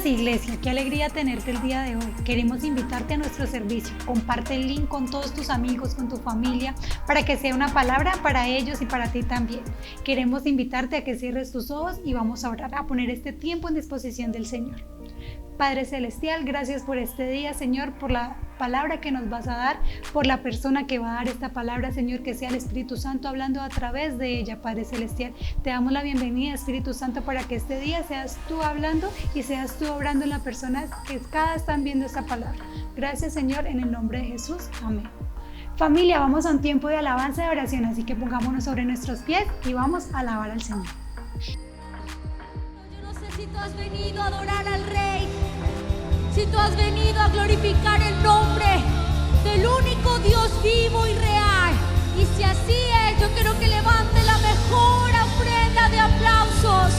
días, iglesia. Qué alegría tenerte el día de hoy. Queremos invitarte a nuestro servicio. Comparte el link con todos tus amigos, con tu familia, para que sea una palabra para ellos y para ti también. Queremos invitarte a que cierres tus ojos y vamos a orar, a poner este tiempo en disposición del Señor. Padre Celestial, gracias por este día, Señor, por la palabra que nos vas a dar, por la persona que va a dar esta palabra, Señor, que sea el Espíritu Santo hablando a través de ella, Padre Celestial. Te damos la bienvenida, Espíritu Santo, para que este día seas tú hablando y seas tú obrando en las personas que cada están viendo esta palabra. Gracias, Señor, en el nombre de Jesús. Amén. Familia, vamos a un tiempo de alabanza y de oración, así que pongámonos sobre nuestros pies y vamos a alabar al Señor. Yo no sé si tú has venido a adorar al Rey, si tú has venido a glorificar el nombre del único Dios vivo y real. Y si así es, yo quiero que levante la mejor ofrenda de aplausos.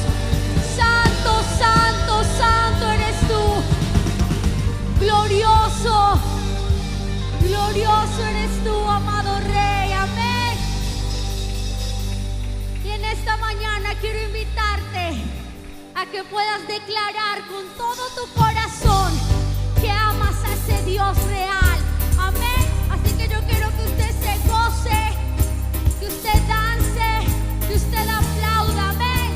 Santo, santo, santo eres tú. Glorioso, glorioso eres tú, amado Rey. Amén. Y en esta mañana quiero invitarte a que puedas declarar con todo tu corazón que amas a ese Dios real. Amén. Así que yo quiero que usted se goce, que usted dance, que usted aplauda. Amén.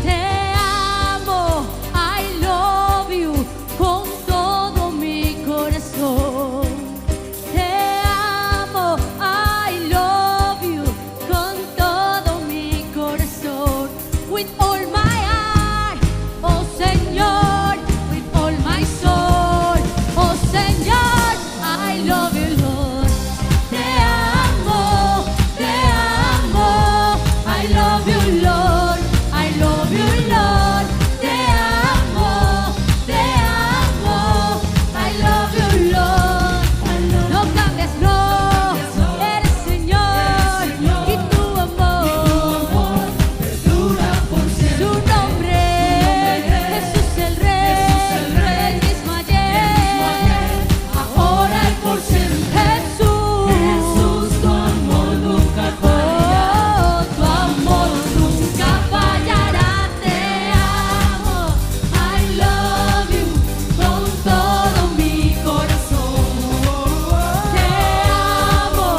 Te amo, I love you, con todo mi corazón. Te amo, I love you, con todo mi corazón. With all my heart, oh Señor, with all my soul, oh Señor, I love you, Lord. Te amo, I love you, Lord, I love you, Lord. Te amo, I love you, Lord. No cambies, no, eres Señor, y tu amor perdura por siempre. su nombre, Jesús el Rey, el mismo ayer, Ahora y por siempre. Jesús, Jesús, tu amor nunca fallará. oh, tu amor nunca fallará. Te amo, I love you, con todo mi corazón. Te amo,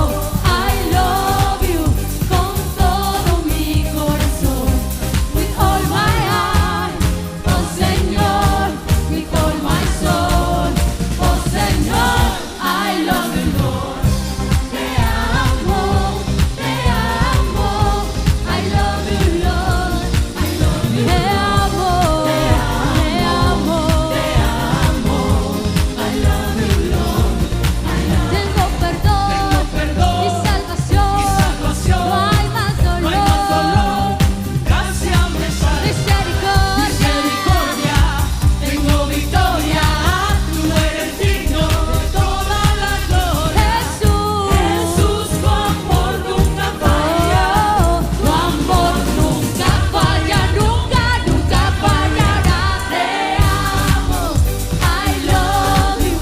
I love you, con todo mi corazón. With all my heart, oh Señor, with all my soul, oh Señor, I love you, Lord. Te amo, I love you, Lord, I love you. Te amo, I love you, Lord. tengo perdón y salvación, no hay más No hay más dolor. Gracia me salva. misericordia, Tengo victoria. Tú eres digno de toda la gloria. Jesús, tu amor nunca falla. tu amor nunca falla, nunca fallará. Te amo, I love you,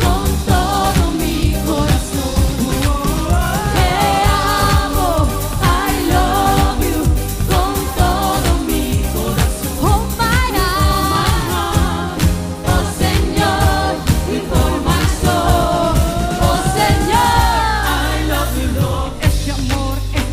con todo mi corazón. Te amo, I love you, con todo mi corazón. Oh my heart, oh Señor, with all my soul, oh Señor. I love you, Lord. Este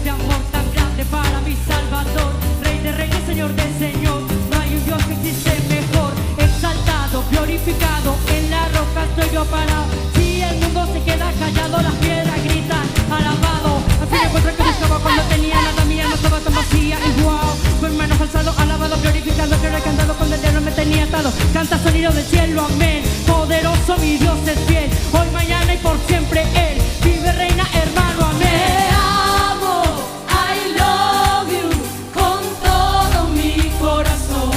amor tan grande para mi Salvador, Rey de Reyes, Señor del Señor. No hay un Dios que existe mejor, exaltado, glorificado. En la roca estoy yo parado. Si el mundo se queda callado, las piedras gritan, alabado. Así me encuentro que estaba cuando tenía nada mía, no estaba tan vacía. Y wow, con manos alzado, alabado, glorificado, que lo he cantado cuando el diablo me tenía atado. Canta sonido del cielo, amén. Poderoso mi Dios es fiel, hoy, mañana y por siempre Él vive, reina, hermano, amén. Te amo, I love you, con todo mi corazón.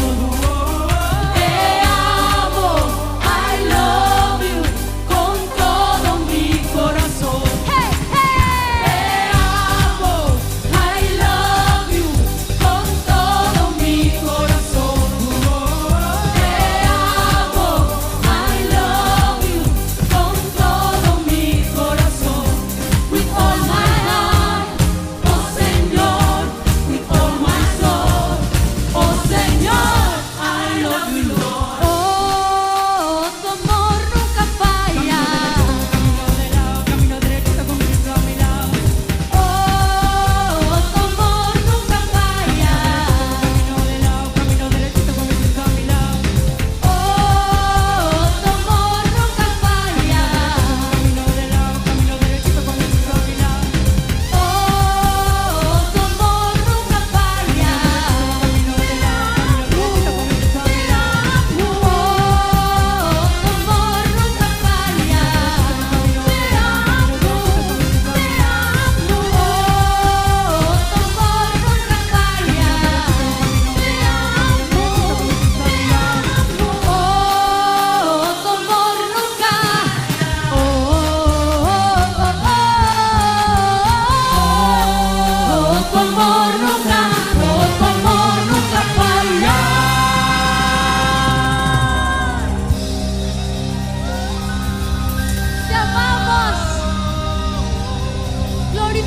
Te amo, I love you, con todo mi corazón. Hey, hey. Te amo, I love you, con todo mi corazón. Te amo, I love you, con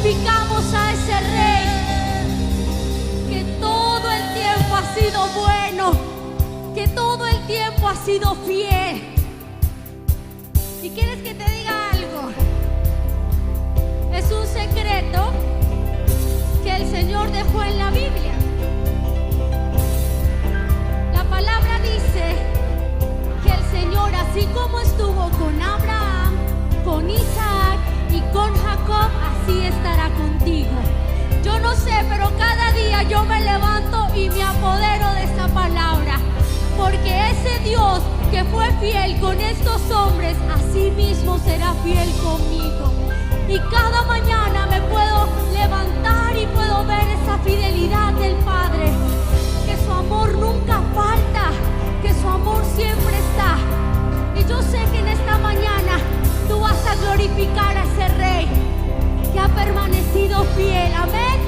glorificamos a ese Rey que todo el tiempo ha sido bueno, que todo el tiempo ha sido fiel. ¿Y quieres que te diga algo? Es un secreto que el Señor dejó en la Biblia. La palabra dice que el Señor, así como estuvo con Abraham, con Isaac y con Jacob, así estará contigo. Yo no sé, pero cada día yo me levanto y me apodero de esa palabra, porque ese Dios que fue fiel con estos hombres, así mismo será fiel conmigo. Y cada mañana me puedo levantar y puedo ver esa fidelidad del Padre, que su amor nunca falta, que su amor siempre está. Y yo sé que en esta mañana tú vas a glorificar a ese Rey que ha permanecido fiel. Amén.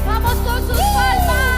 Vamos con sus palmas.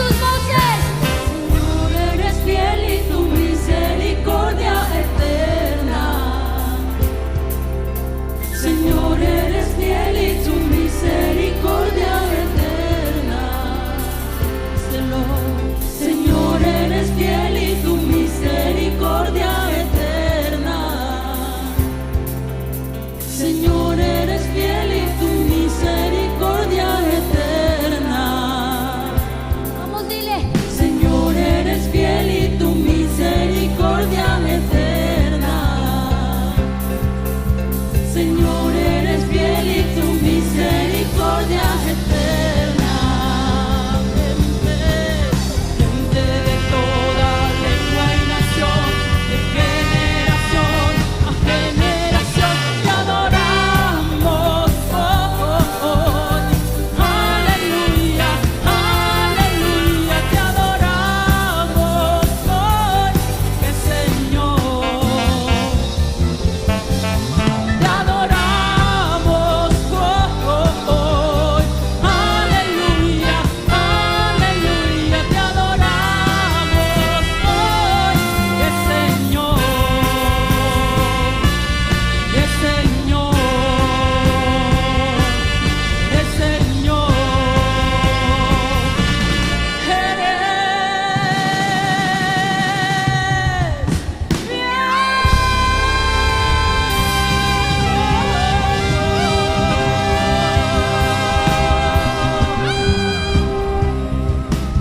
sus voces. Señor, eres fiel y tu misericordia eterna. Señor, eres fiel y tu misericordia eterna. Señor, eres fiel y tu misericordia eterna. Señor, eres fiel y tu misericordia eterna. Vamos, dile. Señor, eres fiel y tu misericordia eterna. Señor, eres fiel y tu misericordia eterna. Gente de toda lengua y nación, de generación a generación, te adoramos hoy. Aleluya, aleluya, te adoramos hoy, que Señor. Te adoramos hoy, aleluya, aleluya, te adoramos hoy, que Señor, que Señor, que Señor,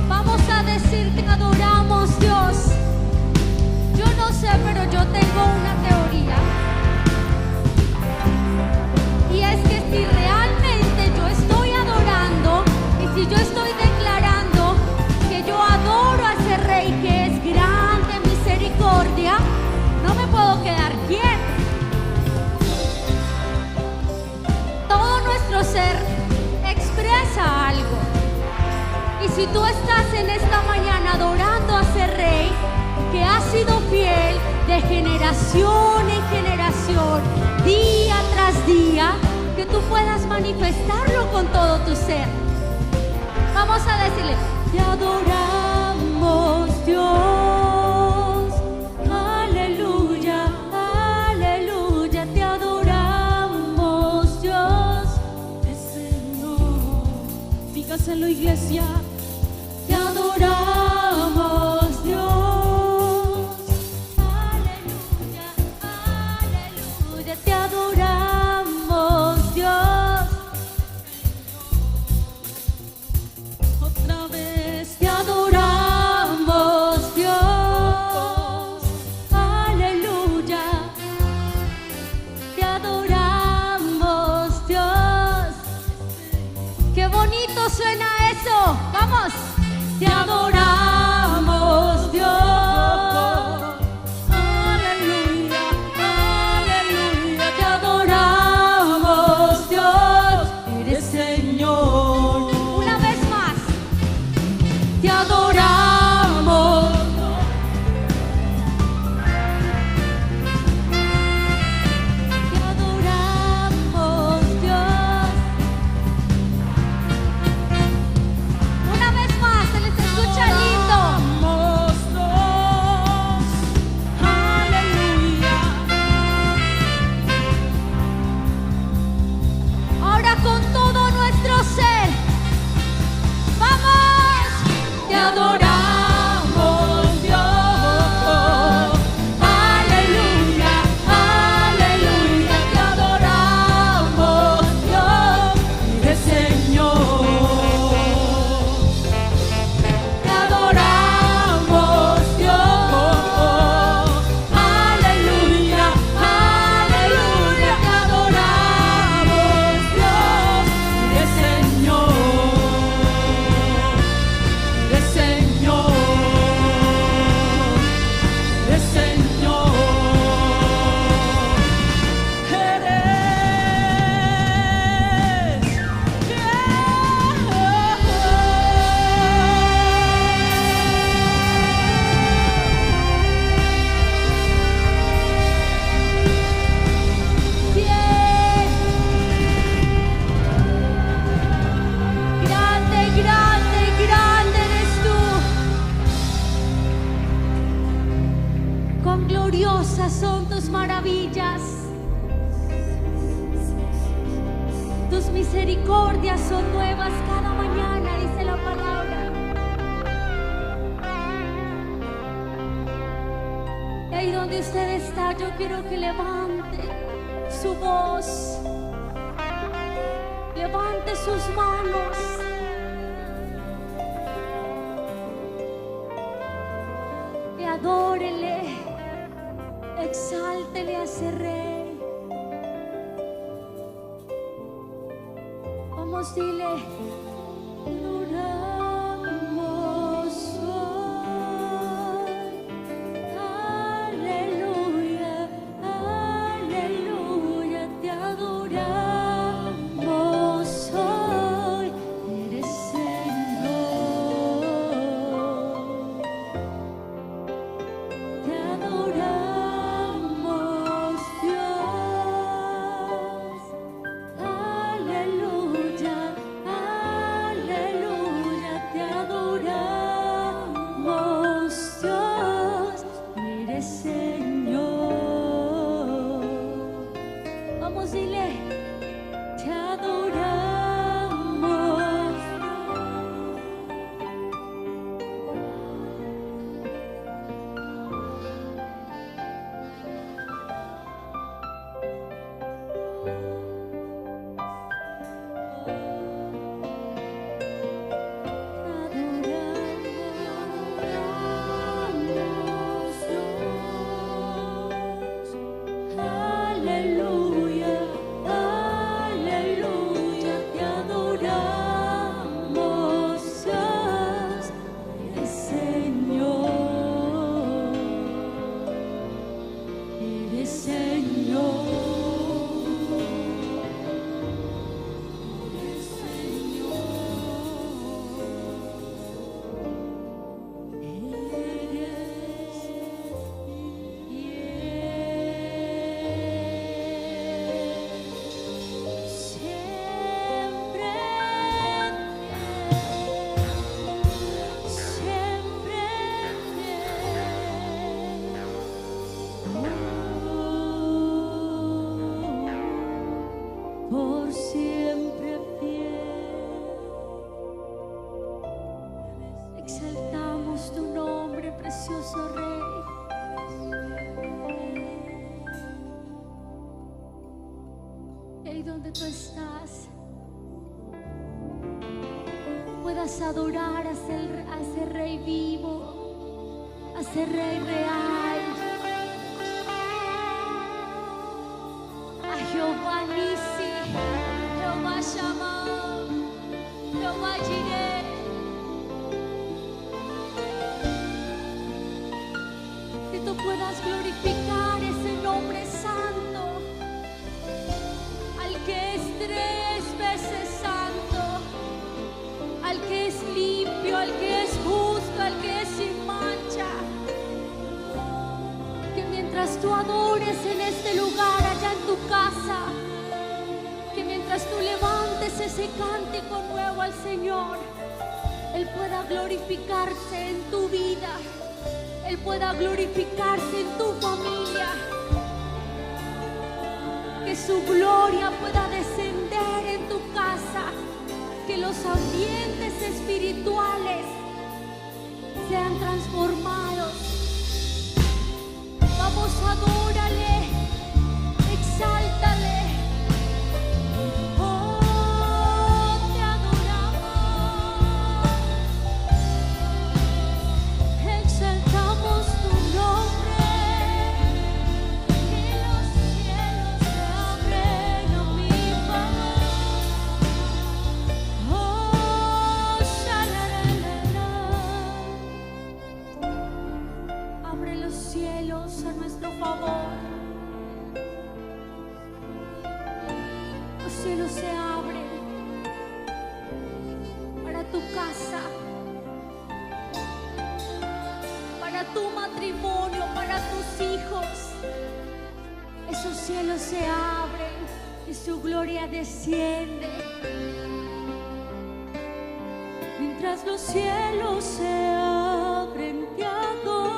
Vamos a decir que adoramos, Dios. Yo no sé, pero yo tengo una teoría. Y es que si realmente yo estoy adorando y si yo estoy declarando que yo adoro a ese Rey que es grande en misericordia, no me puedo quedar quieta. Todo nuestro ser expresa algo. Y si tú estás en esta mañana adorando a ese Rey que ha sido fiel de generación en generación, día tras día, que tú puedas manifestarlo con todo tu ser. Vamos a decirle, te adoramos, Dios. Aleluya, aleluya, te adoramos, Dios. Señor, dígaselo, iglesia. Te adoramos, Dios. Aleluya, aleluya, te adoramos, Dios. Otra vez Te adoramos, Dios. Aleluya. Te adoramos, Dios. Qué bonito suena eso. Vamos. Te adoramos, Dios. Aleluya, aleluya. Te adoramos, Dios. eres Señor. Una vez más. Te adoramos. Te adoramos, Dios. Una vez más, se les escucha lindo. Adoramos Dios. Aleluya. Ahora con todo nuestro ser. ¡Vamos! Te adoramos. Maravillosas son tus maravillas. Tus misericordias son nuevas cada mañana, dice la palabra. Y ahí donde usted está, yo quiero que levante su voz, levante sus manos. Y adórele, exáltele a ese rey. Vamos, dile, adoramos hoy. Aleluya, aleluya, te adoramos hoy. Eres Señor, te adoramos, Dios. Aleluya, aleluya, te adoramos, Dios. Eres Señor. Vamos, dile, te adoramos. Aleluya, aleluya, te adoramos, Dios. Eres Señor, eres Señor, eres siempre por siempre fiel. Exaltamos tu nombre, precioso Rey. Y ahí donde tú estás, puedas adorar a ese Rey vivo, a ese Rey real, a Jehová Nisi, Jehová Shammah, Jehová Jireh. Que tú puedas glorificar ese nombre santo, al que es 3 veces santo, al que es limpio, al que es justo, al que es sin mancha. Que mientras tú adores en este lugar, allá en tu casa, que mientras tú levantes ese cántico nuevo al Señor, Él pueda glorificarse en tu vida, Él pueda glorificarse en tu familia, que su gloria pueda descender en tu casa, que los ambientes espirituales sean transformados. Vamos, adórale, exáltale. Oh, te adoramos, exaltamos tu nombre, que los cielos se abren a mi favor. Oh, shalalala. Abre los cielos a nuestro favor. Los cielos se abren para tu casa, para tu matrimonio, para tus hijos. Esos cielos se abren y su gloria desciende. Mientras los cielos se abren, te adoro.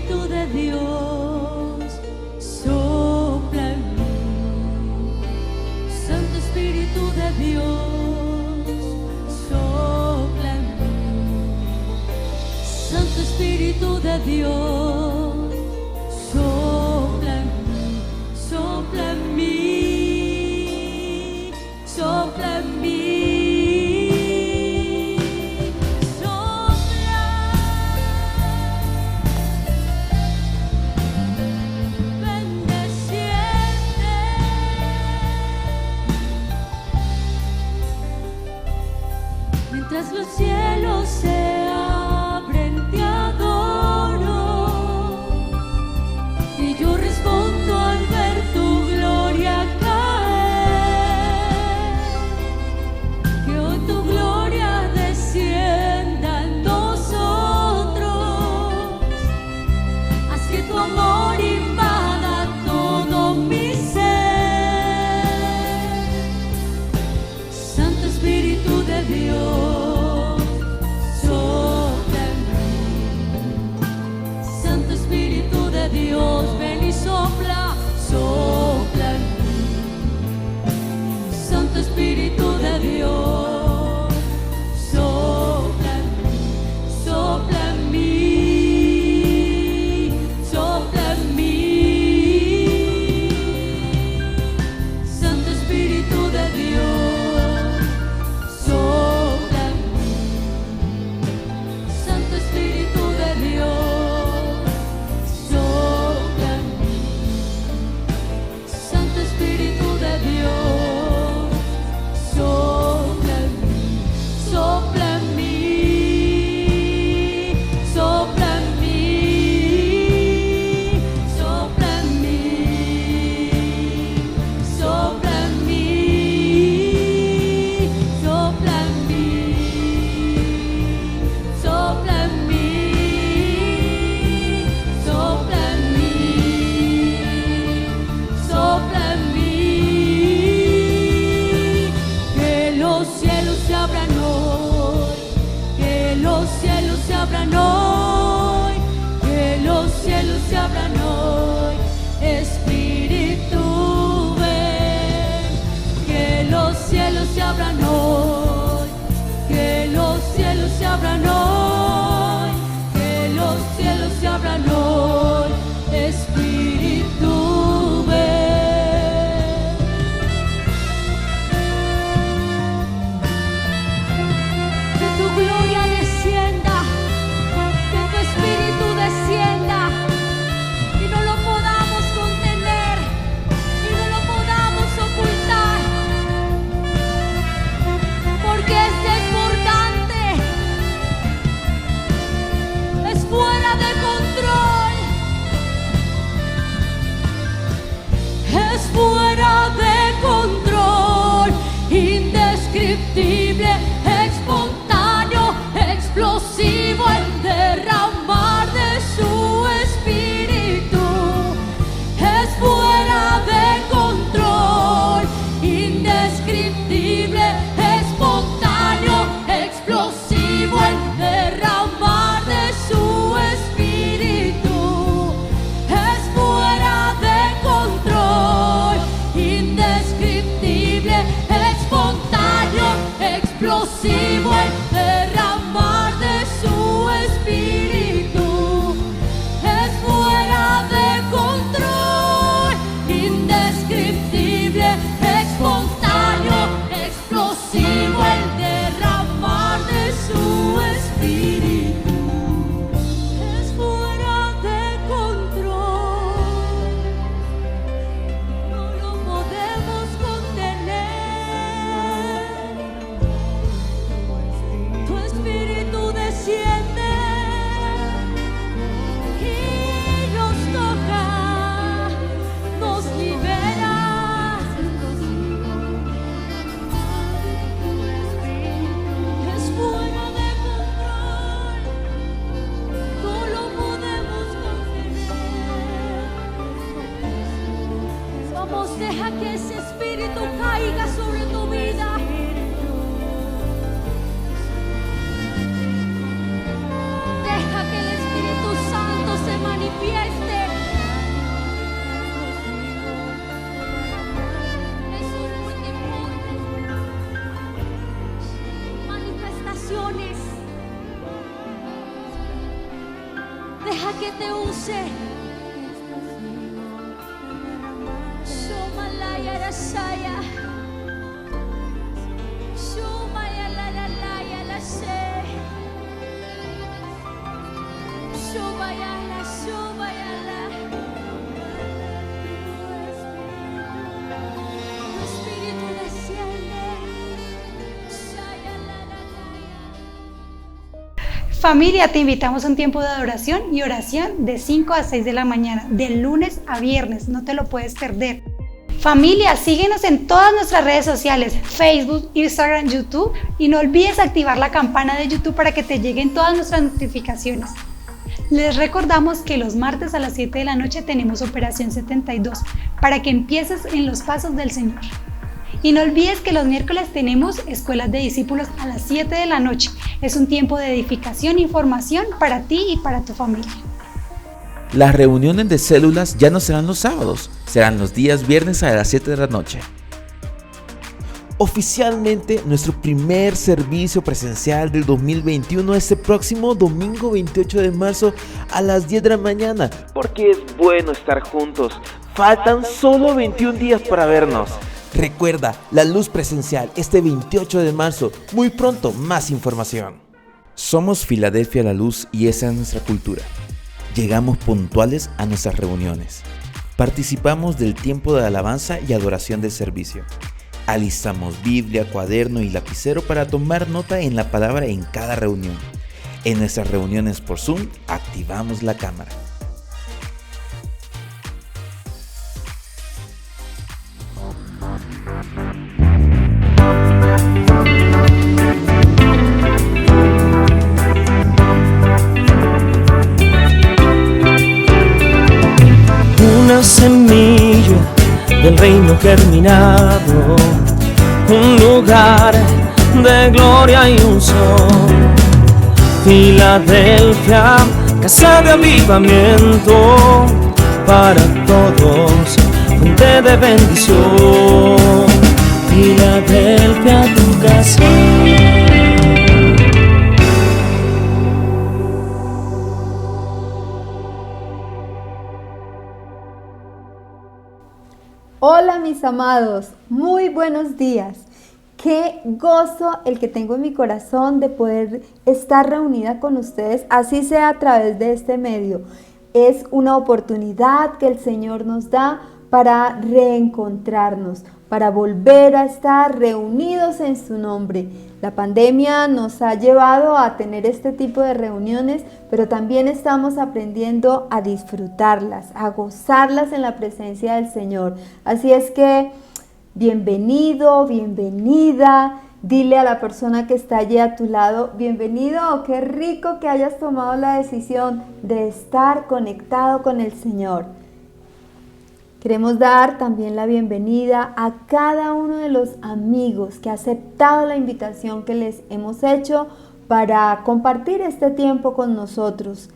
Espíritu de Dios, sopla en mí. Santo Espíritu de Dios, sopla en mí. Santo Espíritu de Dios, sopla en mí, sopla en mí, sopla en mí. Mientras los cielos se abren, te adoro, y yo respondo al ver tu gloria caer. Que hoy tu gloria descienda en nosotros, haz que tu amor invada todo mi ser. Santo Espíritu de Dios, Dios, ven y sopla, sopla en mí. Santo Espíritu de Dios, sopla en mí, sopla en mí, sopla en mí. Santo Espíritu de Dios, sopla en mí. Santo Espíritu de Dios, que los cielos se abran hoy, Espíritu ven, que los cielos se abran hoy, que los cielos se abran hoy, que los cielos se abran hoy, Espíritu ven. Que tu gloria descienda, Espíritu descienda y no lo podamos contener y no lo podamos ocultar, porque es desbordante, es fuera de control, es fuera de control, indescriptible, espontáneo, explosivo, el derramar de su Espíritu. Es fuera de control, indescriptible, espontáneo, explosivo, el derramar de su Espíritu. Es fuera de control, indescriptible, espontáneo, explosivo, el derramar de su Espíritu. Es fuera de control, indescriptible, espontáneo, explosivo, el derramar de su Espíritu. Es fuera de control, no lo podemos contener. Tu Espíritu desciende y nos toca, nos libera. Es fuera de control, no lo podemos contener. Vamos, deja que ese Espíritu caiga sobre tu vida. Deja que el Espíritu Santo se manifieste. She. Shumalaya Rashaya. Shumaya la la la ya la she. Shubaya la shubaya la. Tu espíritu desciende. Shaya la la la ya. Familia, te invitamos a un tiempo de adoración y oración de 5 a 6 de la mañana, de lunes a viernes, no te lo puedes perder. Familia, síguenos en todas nuestras redes sociales, Facebook, Instagram, YouTube, y no olvides activar la campana de YouTube para que te lleguen todas nuestras notificaciones. Les recordamos que los martes a las 7 de la noche tenemos Operación 72 para que empieces en los pasos del Señor. Y no olvides que los miércoles tenemos escuelas de discípulos a las 7 de la noche. Es un tiempo de edificación y formación para ti y para tu familia. Las reuniones de células ya no serán los sábados, serán los días viernes a las 7 de la noche. Oficialmente, nuestro primer servicio presencial del 2021 es el próximo domingo 28 de marzo a las 10 de la mañana, porque es bueno estar juntos. Faltan solo 21 días para vernos. Recuerda, la luz presencial este 28 de marzo. Muy pronto, más información. Somos Filadelfia La Luz y esa es nuestra cultura. Llegamos puntuales a nuestras reuniones. Participamos del tiempo de alabanza y adoración del servicio. Alistamos Biblia, cuaderno y lapicero para tomar nota en la palabra en cada reunión. En nuestras reuniones por Zoom, activamos la cámara. Una semilla del reino germinado, un lugar de gloria y un sol. Filadelfia, casa de avivamiento para todos, fuente de bendición. Filadelfia, tu casa. Hola mis amados, muy buenos días. Qué gozo el que tengo en mi corazón de poder estar reunida con ustedes, así sea a través de este medio. Es una oportunidad que el Señor nos da para reencontrarnos, para volver a estar reunidos en su nombre. La pandemia nos ha llevado a tener este tipo de reuniones, pero también estamos aprendiendo a disfrutarlas, a gozarlas en la presencia del Señor. Así es que bienvenido, bienvenida. Dile a la persona que está allí a tu lado, bienvenido, qué rico que hayas tomado la decisión de estar conectado con el Señor. Queremos dar también la bienvenida a cada uno de los amigos que ha aceptado la invitación que les hemos hecho para compartir este tiempo con nosotros.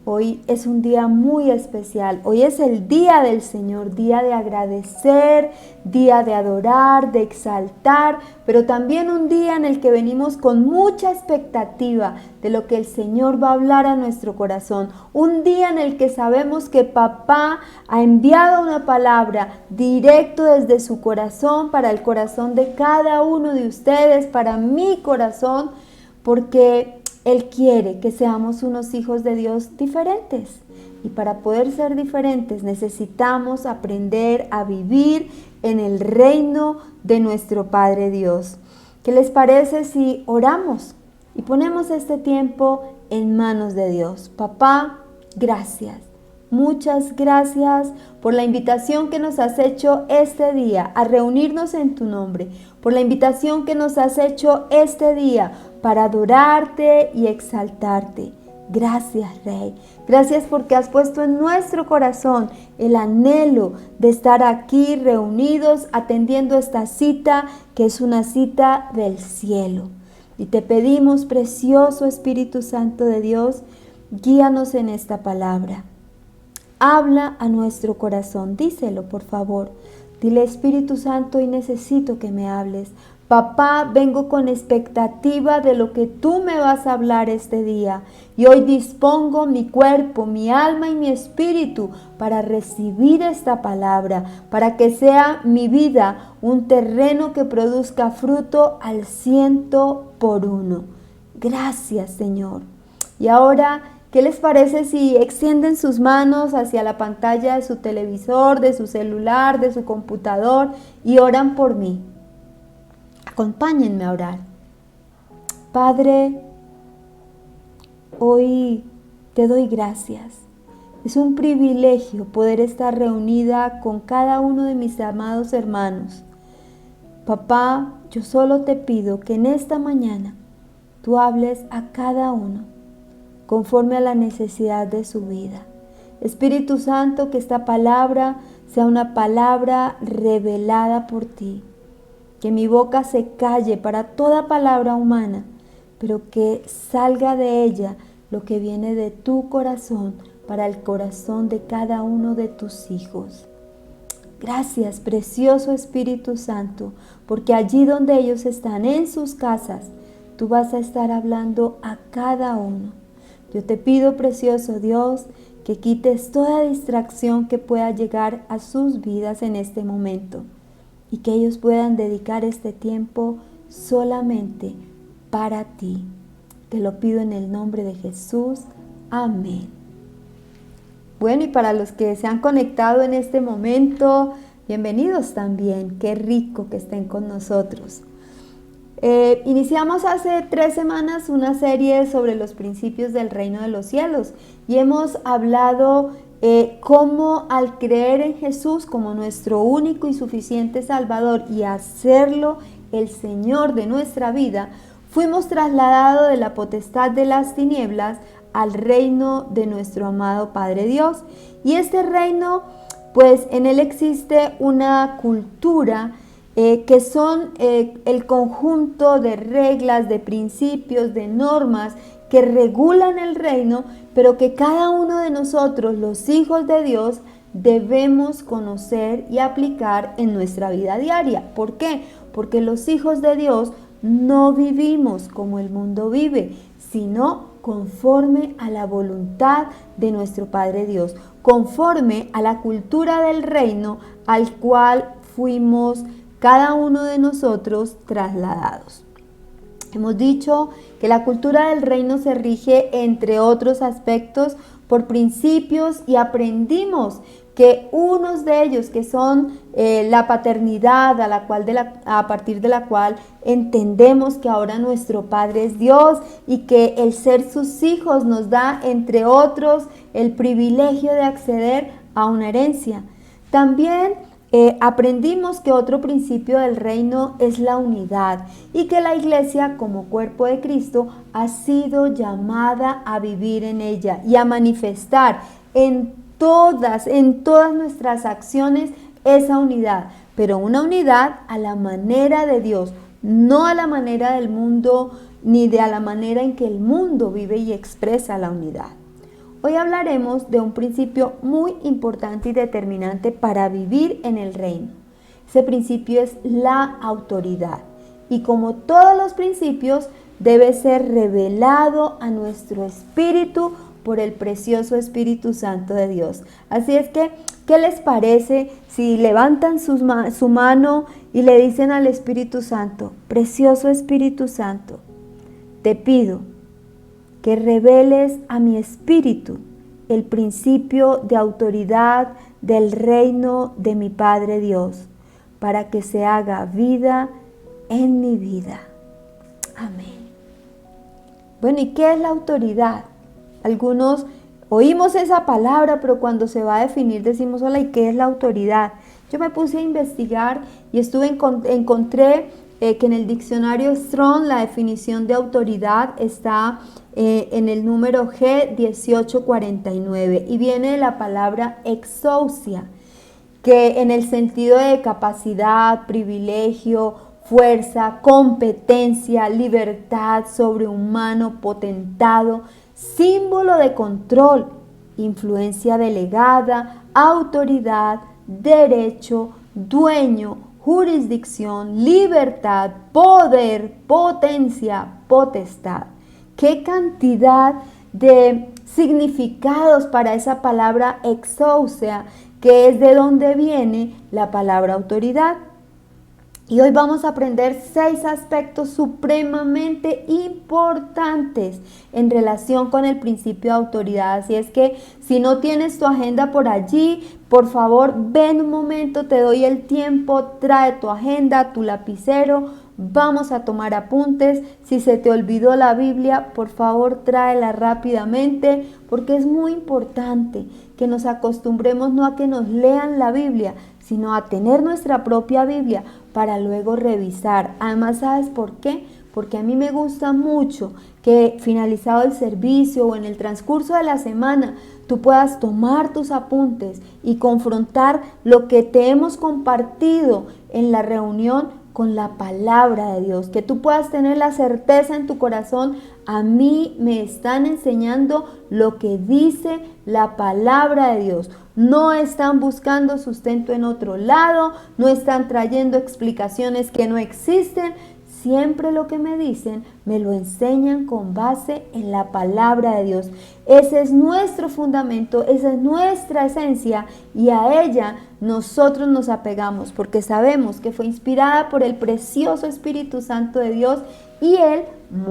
Hoy es un día muy especial, hoy es el día del Señor, día de agradecer, día de adorar, de exaltar, pero también un día en el que venimos con mucha expectativa de lo que el Señor va a hablar a nuestro corazón. Un día en el que sabemos que Papá ha enviado una palabra directo desde su corazón para el corazón de cada uno de ustedes, para mi corazón, porque Él quiere que seamos unos hijos de Dios diferentes. Y para poder ser diferentes necesitamos aprender a vivir en el reino de nuestro Padre Dios. ¿Qué les parece si oramos y ponemos este tiempo en manos de Dios? Papá, gracias. Muchas gracias por la invitación que nos has hecho este día a reunirnos en tu nombre, por la invitación que nos has hecho este día para adorarte y exaltarte. Gracias, Rey. Gracias porque has puesto en nuestro corazón el anhelo de estar aquí reunidos atendiendo esta cita que es una cita del cielo. Y te pedimos, precioso Espíritu Santo de Dios, guíanos en esta palabra. Habla a nuestro corazón, díselo por favor. Dile, Espíritu Santo, hoy necesito que me hables. Papá, vengo con expectativa de lo que tú me vas a hablar este día. Y hoy dispongo mi cuerpo, mi alma y mi espíritu para recibir esta palabra, para que sea mi vida un terreno que produzca fruto al 100%. Gracias, Señor. Y ahora, ¿qué les parece si extienden sus manos hacia la pantalla de su televisor, de su celular, de su computador y oran por mí? Acompáñenme a orar. Padre, hoy te doy gracias. Es un privilegio poder estar reunida con cada uno de mis amados hermanos. Papá, yo solo te pido que en esta mañana tú hables a cada uno conforme a la necesidad de su vida. Espíritu Santo, que esta palabra sea una palabra revelada por ti. Que mi boca se calle para toda palabra humana, pero que salga de ella lo que viene de tu corazón para el corazón de cada uno de tus hijos. Gracias, precioso Espíritu Santo, porque allí donde ellos están, en sus casas, tú vas a estar hablando a cada uno. Yo te pido, precioso Dios, que quites toda distracción que pueda llegar a sus vidas en este momento y que ellos puedan dedicar este tiempo solamente para ti. Te lo pido en el nombre de Jesús. Amén. Bueno, y para los que se han conectado en este momento, bienvenidos también. Qué rico que estén con nosotros. Iniciamos hace 3 semanas una serie sobre los principios del reino de los cielos y hemos hablado cómo al creer en Jesús como nuestro único y suficiente Salvador y hacerlo el Señor de nuestra vida, fuimos trasladados de la potestad de las tinieblas al reino de nuestro amado Padre Dios. Y este reino, pues en él existe una cultura que son el conjunto de reglas, de principios, de normas que regulan el reino, pero que cada uno de nosotros, los hijos de Dios, debemos conocer y aplicar en nuestra vida diaria. ¿Por qué? Porque los hijos de Dios no vivimos como el mundo vive, sino conforme a la voluntad de nuestro Padre Dios, conforme a la cultura del reino al cual fuimos cada uno de nosotros trasladados. Hemos dicho que la cultura del reino se rige, entre otros aspectos, por principios, y aprendimos que unos de ellos, que son la paternidad, a partir de la cual entendemos que ahora nuestro Padre es Dios y que el ser sus hijos nos da, entre otros, el privilegio de acceder a una herencia. También aprendimos que otro principio del reino es la unidad y que la iglesia, como cuerpo de Cristo, ha sido llamada a vivir en ella y a manifestar en todas nuestras acciones esa unidad, pero una unidad a la manera de Dios, no a la manera del mundo ni a la manera en que el mundo vive y expresa la unidad. Hoy hablaremos de un principio muy importante y determinante para vivir en el reino. Ese principio es la autoridad y, como todos los principios, debe ser revelado a nuestro espíritu por el precioso Espíritu Santo de Dios. Así es que, ¿qué les parece si levantan su mano y le dicen al Espíritu Santo: precioso Espíritu Santo, te pido que reveles a mi espíritu el principio de autoridad del reino de mi Padre Dios, para que se haga vida en mi vida? Amén. Bueno, ¿y qué es la autoridad? Algunos oímos esa palabra, pero cuando se va a definir decimos: hola, ¿y qué es la autoridad? Yo me puse a investigar y encontré que en el diccionario Strong la definición de autoridad está en el número G1849 y viene de la palabra exousia, que en el sentido de capacidad, privilegio, fuerza, competencia, libertad, sobrehumano, potentado, símbolo de control, influencia delegada, autoridad, derecho, dueño, jurisdicción, libertad, poder, potencia, potestad. ¿Qué cantidad de significados para esa palabra exousia, que es de donde viene la palabra autoridad? Y hoy vamos a aprender 6 aspectos supremamente importantes en relación con el principio de autoridad. Así es que si no tienes tu agenda por allí, por favor, ven un momento, te doy el tiempo, trae tu agenda, tu lapicero, vamos a tomar apuntes. Si se te olvidó la Biblia, por favor, tráela rápidamente, porque es muy importante que nos acostumbremos no a que nos lean la Biblia, sino a tener nuestra propia Biblia para luego revisar. Además, ¿sabes por qué? Porque a mí me gusta mucho que finalizado el servicio o en el transcurso de la semana, tú puedas tomar tus apuntes y confrontar lo que te hemos compartido en la reunión con la palabra de Dios, que tú puedas tener la certeza en tu corazón: a mí me están enseñando lo que dice la palabra de Dios. No están buscando sustento en otro lado, no están trayendo explicaciones que no existen. Siempre lo que me dicen, me lo enseñan con base en la palabra de Dios. Ese es nuestro fundamento, esa es nuestra esencia, y a ella nosotros nos apegamos porque sabemos que fue inspirada por el precioso Espíritu Santo de Dios y Él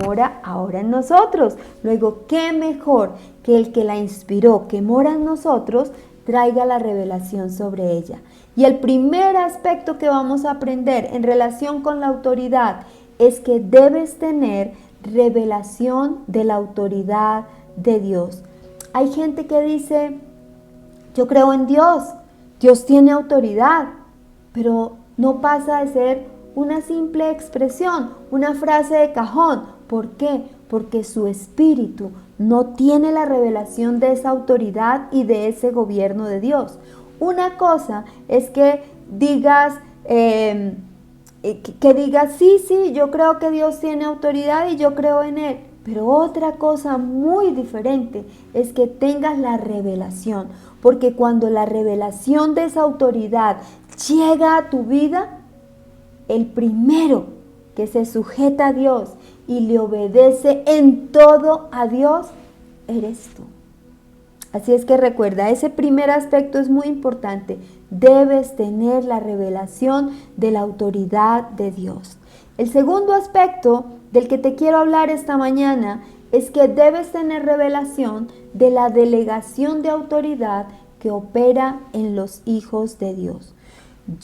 mora ahora en nosotros. Luego, ¿qué mejor que el que la inspiró, que mora en nosotros, traiga la revelación sobre ella? Y el primer aspecto que vamos a aprender en relación con la autoridad es que debes tener revelación de la autoridad de Dios. Hay gente que dice: yo creo en Dios, Dios tiene autoridad, pero no pasa de ser una simple expresión, una frase de cajón. ¿Por qué? Porque su espíritu no tiene la revelación de esa autoridad y de ese gobierno de Dios. Una cosa es que digas, sí, yo creo que Dios tiene autoridad y yo creo en Él. Pero otra cosa muy diferente es que tengas la revelación. Porque cuando la revelación de esa autoridad llega a tu vida, el primero que se sujeta a Dios y le obedece en todo a Dios, eres tú. Así es que recuerda, ese primer aspecto es muy importante. Debes tener la revelación de la autoridad de Dios. El segundo aspecto del que te quiero hablar esta mañana es que debes tener revelación de la delegación de autoridad que opera en los hijos de Dios.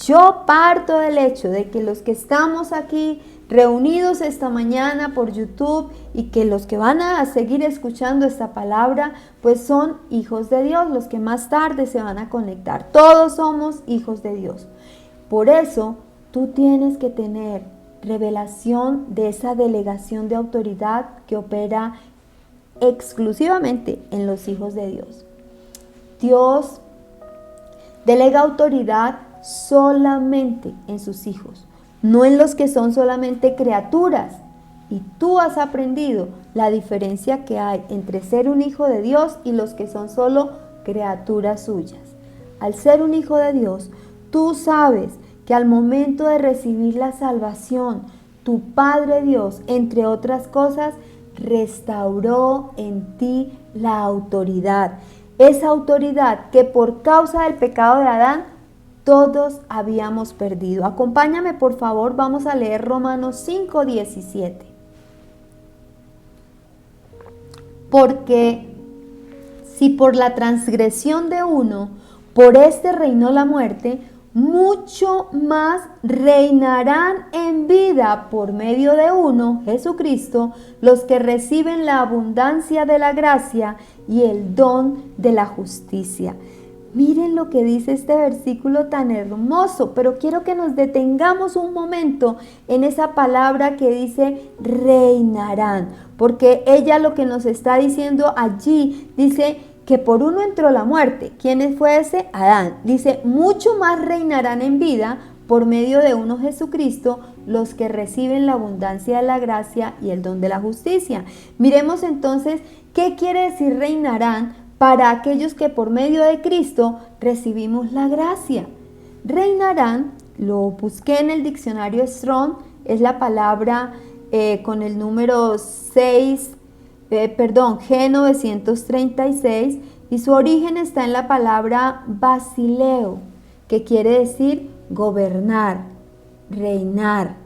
Yo parto del hecho de que los que estamos aquí reunidos esta mañana por YouTube y que los que van a seguir escuchando esta palabra, pues son hijos de Dios, los que más tarde se van a conectar. Todos somos hijos de Dios. Por eso tú tienes que tener revelación de esa delegación de autoridad que opera exclusivamente en los hijos de Dios. Dios delega autoridad solamente en sus hijos, no en los que son solamente criaturas. Y tú has aprendido la diferencia que hay entre ser un hijo de Dios y los que son solo criaturas suyas. Al ser un hijo de Dios, tú sabes que al momento de recibir la salvación, tu Padre Dios, entre otras cosas, restauró en ti la autoridad. Esa autoridad que por causa del pecado de Adán todos habíamos perdido. Acompáñame, por favor, vamos a leer Romanos 5:17. Porque si por la transgresión de uno, por este reinó la muerte, mucho más reinarán en vida por medio de uno, Jesucristo, los que reciben la abundancia de la gracia y el don de la justicia. Miren lo que dice este versículo tan hermoso, pero quiero que nos detengamos un momento en esa palabra que dice reinarán, porque ella lo que nos está diciendo allí, dice que por uno entró la muerte. ¿Quién fue ese? Adán. Dice, mucho más reinarán en vida por medio de uno, Jesucristo, los que reciben la abundancia de la gracia y el don de la justicia. Miremos entonces, ¿qué quiere decir reinarán para aquellos que por medio de Cristo recibimos la gracia? Reinarán, lo busqué en el diccionario Strong, es la palabra con el número G936, y su origen está en la palabra basileo, que quiere decir gobernar, reinar.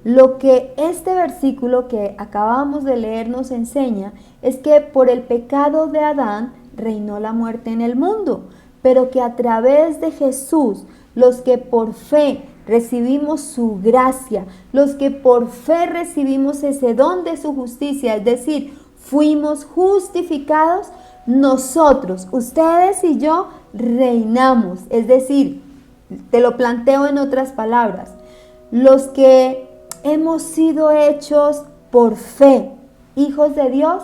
Lo que este versículo que acabamos de leer nos enseña es que por el pecado de Adán reinó la muerte en el mundo, pero que a través de Jesús, los que por fe recibimos su gracia, los que por fe recibimos ese don de su justicia, es decir, fuimos justificados, nosotros, ustedes y yo, reinamos. Es decir, te lo planteo en otras palabras, los que hemos sido hechos por fe, hijos de Dios,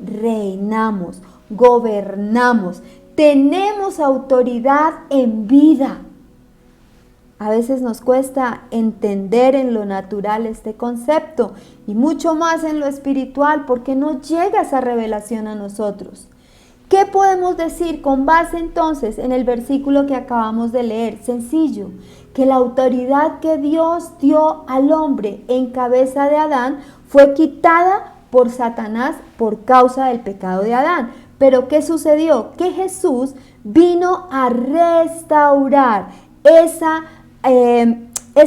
reinamos, gobernamos, tenemos autoridad en vida. A veces nos cuesta entender en lo natural este concepto y mucho más en lo espiritual porque no llega esa revelación a nosotros. ¿Qué podemos decir con base entonces en el versículo que acabamos de leer? Sencillo, que la autoridad que Dios dio al hombre en cabeza de Adán fue quitada por Satanás por causa del pecado de Adán. Pero ¿qué sucedió? Que Jesús vino a restaurar esa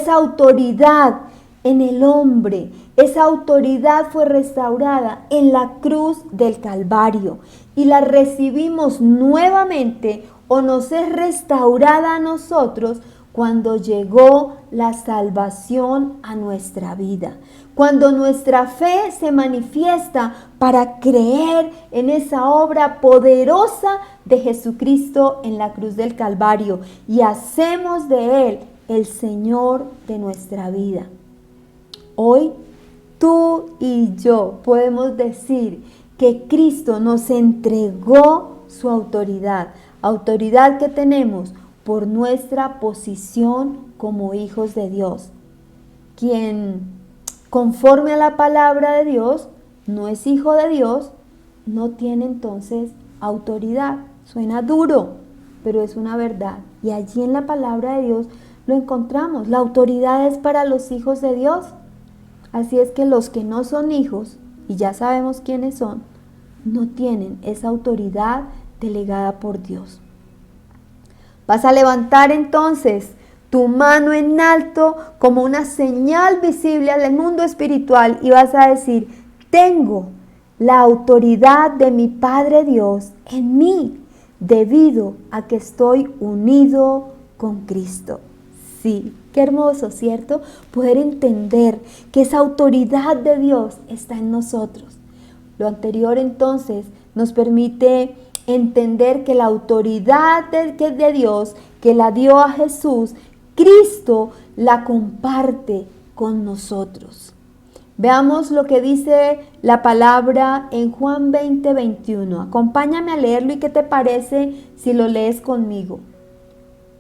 autoridad en el hombre. Esa autoridad fue restaurada en la cruz del Calvario y la recibimos nuevamente o nos es restaurada a nosotros cuando llegó la salvación a nuestra vida. Cuando nuestra fe se manifiesta para creer en esa obra poderosa de Jesucristo en la cruz del Calvario y hacemos de Él el Señor de nuestra vida. Hoy tú y yo podemos decir que Cristo nos entregó su autoridad que tenemos por nuestra posición como hijos de Dios. Quien conforme a la palabra de Dios no es hijo de Dios, no tiene entonces autoridad. Suena duro, pero es una verdad. Y allí en la palabra de Dios lo encontramos. La autoridad es para los hijos de Dios. Así es que los que no son hijos, y ya sabemos quiénes son, no tienen esa autoridad delegada por Dios. Vas a levantar entonces tu mano en alto como una señal visible al mundo espiritual y vas a decir: tengo la autoridad de mi Padre Dios en mí, debido a que estoy unido con Cristo. Sí, qué hermoso, ¿cierto? Poder entender que esa autoridad de Dios está en nosotros. Lo anterior entonces nos permite entender que la autoridad de Dios, que la dio a Jesús, Cristo la comparte con nosotros. Veamos lo que dice la palabra en Juan 20:21. Acompáñame a leerlo y ¿qué te parece si lo lees conmigo?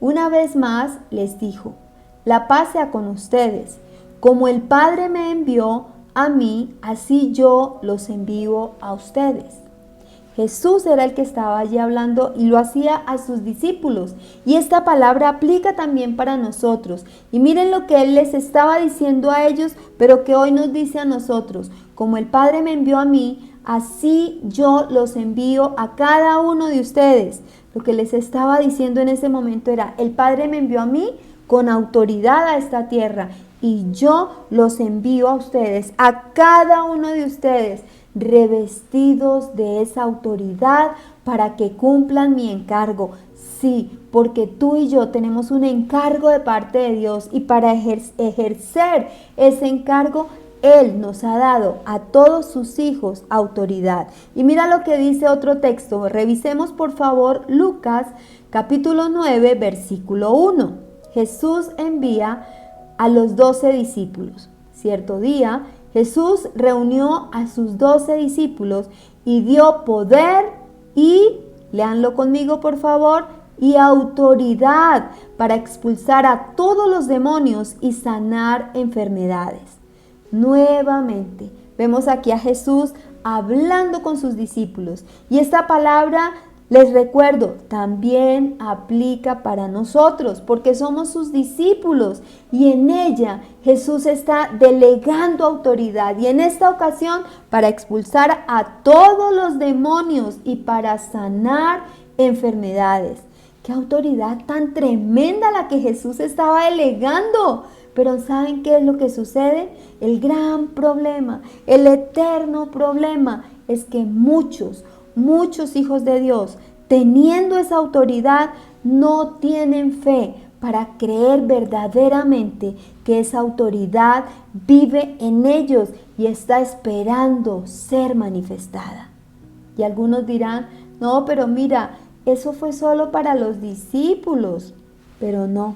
Una vez más les dijo: la paz sea con ustedes. Como el Padre me envió a mí, así yo los envío a ustedes. Jesús era el que estaba allí hablando y lo hacía a sus discípulos. Y esta palabra aplica también para nosotros. Y miren lo que Él les estaba diciendo a ellos, pero que hoy nos dice a nosotros: como el Padre me envió a mí, así yo los envío a cada uno de ustedes. Lo que les estaba diciendo en ese momento era: el Padre me envió a mí con autoridad a esta tierra y yo los envío a ustedes, a cada uno de ustedes, revestidos de esa autoridad para que cumplan mi encargo. Sí, porque tú y yo tenemos un encargo de parte de Dios y para ejercer ese encargo, Él nos ha dado a todos sus hijos autoridad. Y mira lo que dice otro texto. Revisemos por favor Lucas capítulo 9 versículo 1. Jesús envía a los 12 discípulos. Cierto día, Jesús reunió a sus 12 discípulos y dio poder y, léanlo conmigo por favor, y autoridad para expulsar a todos los demonios y sanar enfermedades. Nuevamente, vemos aquí a Jesús hablando con sus discípulos y esta palabra Les recuerdo, también aplica para nosotros, porque somos sus discípulos y en ella Jesús está delegando autoridad y en esta ocasión para expulsar a todos los demonios y para sanar enfermedades. ¡Qué autoridad tan tremenda la que Jesús estaba delegando! Pero ¿saben qué es lo que sucede? El gran problema, el eterno problema es que muchos hijos de Dios, teniendo esa autoridad, no tienen fe para creer verdaderamente que esa autoridad vive en ellos y está esperando ser manifestada. Y algunos dirán, no, pero mira, eso fue solo para los discípulos. Pero no,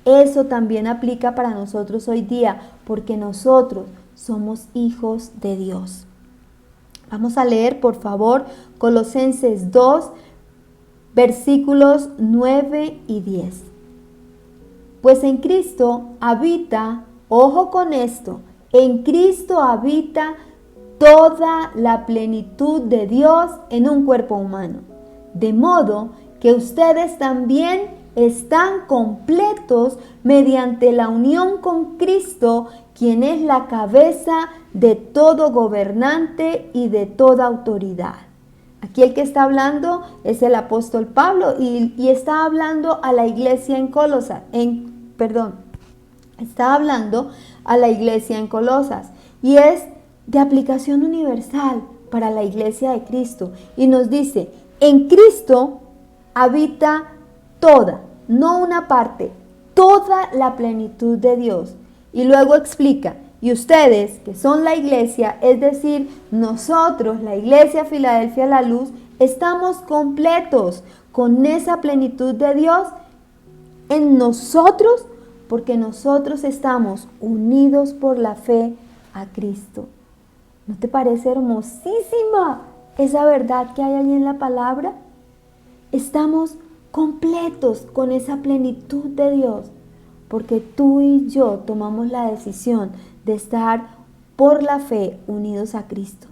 eso también aplica para nosotros hoy día, porque nosotros somos hijos de Dios. Vamos a leer, por favor, Colosenses 2, versículos 9 y 10. Pues en Cristo habita, ojo con esto, en Cristo habita toda la plenitud de Dios en un cuerpo humano. De modo que ustedes también están completos mediante la unión con Cristo, quien es la cabeza de todo gobernante y de toda autoridad. Aquí el que está hablando es el apóstol Pablo y está hablando a la iglesia en Colosas, está hablando a la iglesia en Colosas y es de aplicación universal para la iglesia de Cristo y nos dice, en Cristo habita toda, no una parte, toda la plenitud de Dios. Y luego explica, y ustedes que son la iglesia, es decir, nosotros, la iglesia Filadelfia La Luz, estamos completos con esa plenitud de Dios en nosotros, porque nosotros estamos unidos por la fe a Cristo. ¿No te parece hermosísima esa verdad que hay ahí en la palabra? Estamos completos con esa plenitud de Dios, porque tú y yo tomamos la decisión de estar por la fe unidos a Cristo.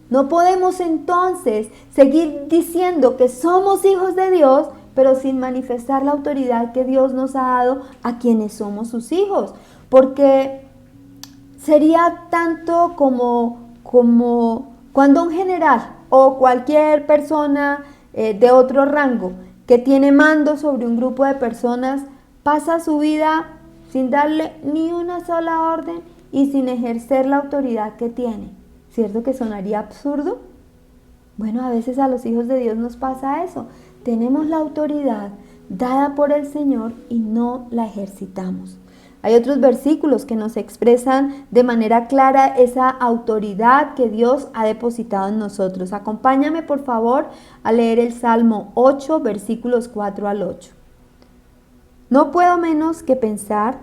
No podemos entonces seguir diciendo que somos hijos de Dios, pero sin manifestar la autoridad que Dios nos ha dado a quienes somos sus hijos, porque sería tanto como cuando un general o cualquier persona de otro rango que tiene mando sobre un grupo de personas pasa su vida sin darle ni una sola orden y sin ejercer la autoridad que tiene. ¿Cierto que sonaría absurdo? Bueno, a veces a los hijos de Dios nos pasa eso. Tenemos la autoridad dada por el Señor y no la ejercitamos. Hay otros versículos que nos expresan de manera clara esa autoridad que Dios ha depositado en nosotros. Acompáñame, por favor, a leer el Salmo 8, versículos 4 al 8. No puedo menos que pensar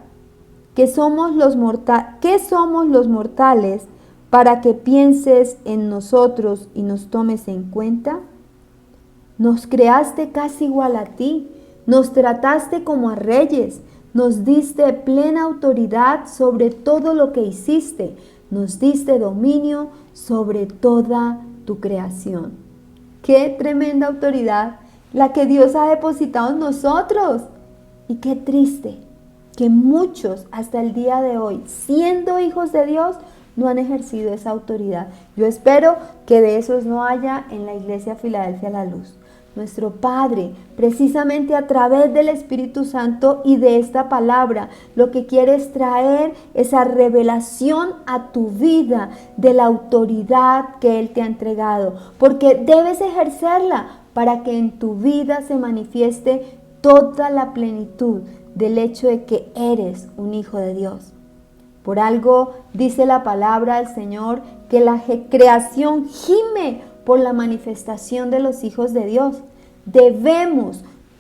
que somos los mortales para que pienses en nosotros y nos tomes en cuenta. Nos creaste casi igual a ti, nos trataste como a reyes, nos diste plena autoridad sobre todo lo que hiciste, nos diste dominio sobre toda tu creación. ¡Qué tremenda autoridad la que Dios ha depositado en nosotros! Y qué triste que muchos hasta el día de hoy, siendo hijos de Dios, no han ejercido esa autoridad. Yo espero que de esos no haya en la iglesia Filadelfia La Luz. Nuestro Padre, precisamente a través del Espíritu Santo y de esta palabra, lo que quiere es traer esa revelación a tu vida de la autoridad que Él te ha entregado, porque debes ejercerla para que en tu vida se manifieste toda la plenitud del hecho de que eres un hijo de Dios. Por algo dice la palabra del Señor que la creación gime por la manifestación de los hijos de Dios.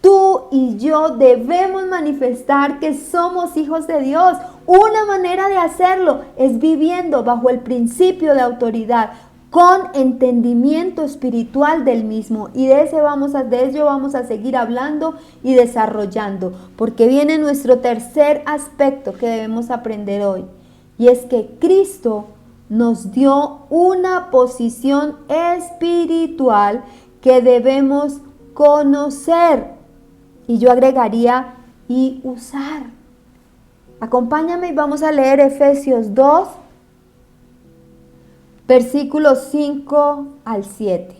Tú y yo debemos manifestar que somos hijos de Dios. Una manera de hacerlo es viviendo bajo el principio de autoridad, con entendimiento espiritual del mismo. Y de ello vamos a seguir hablando y desarrollando, porque viene nuestro tercer aspecto que debemos aprender hoy. Y es que Cristo nos dio una posición espiritual que debemos conocer. Y yo agregaría y usar. Acompáñame y vamos a leer Efesios 2, versículos 5 al 7.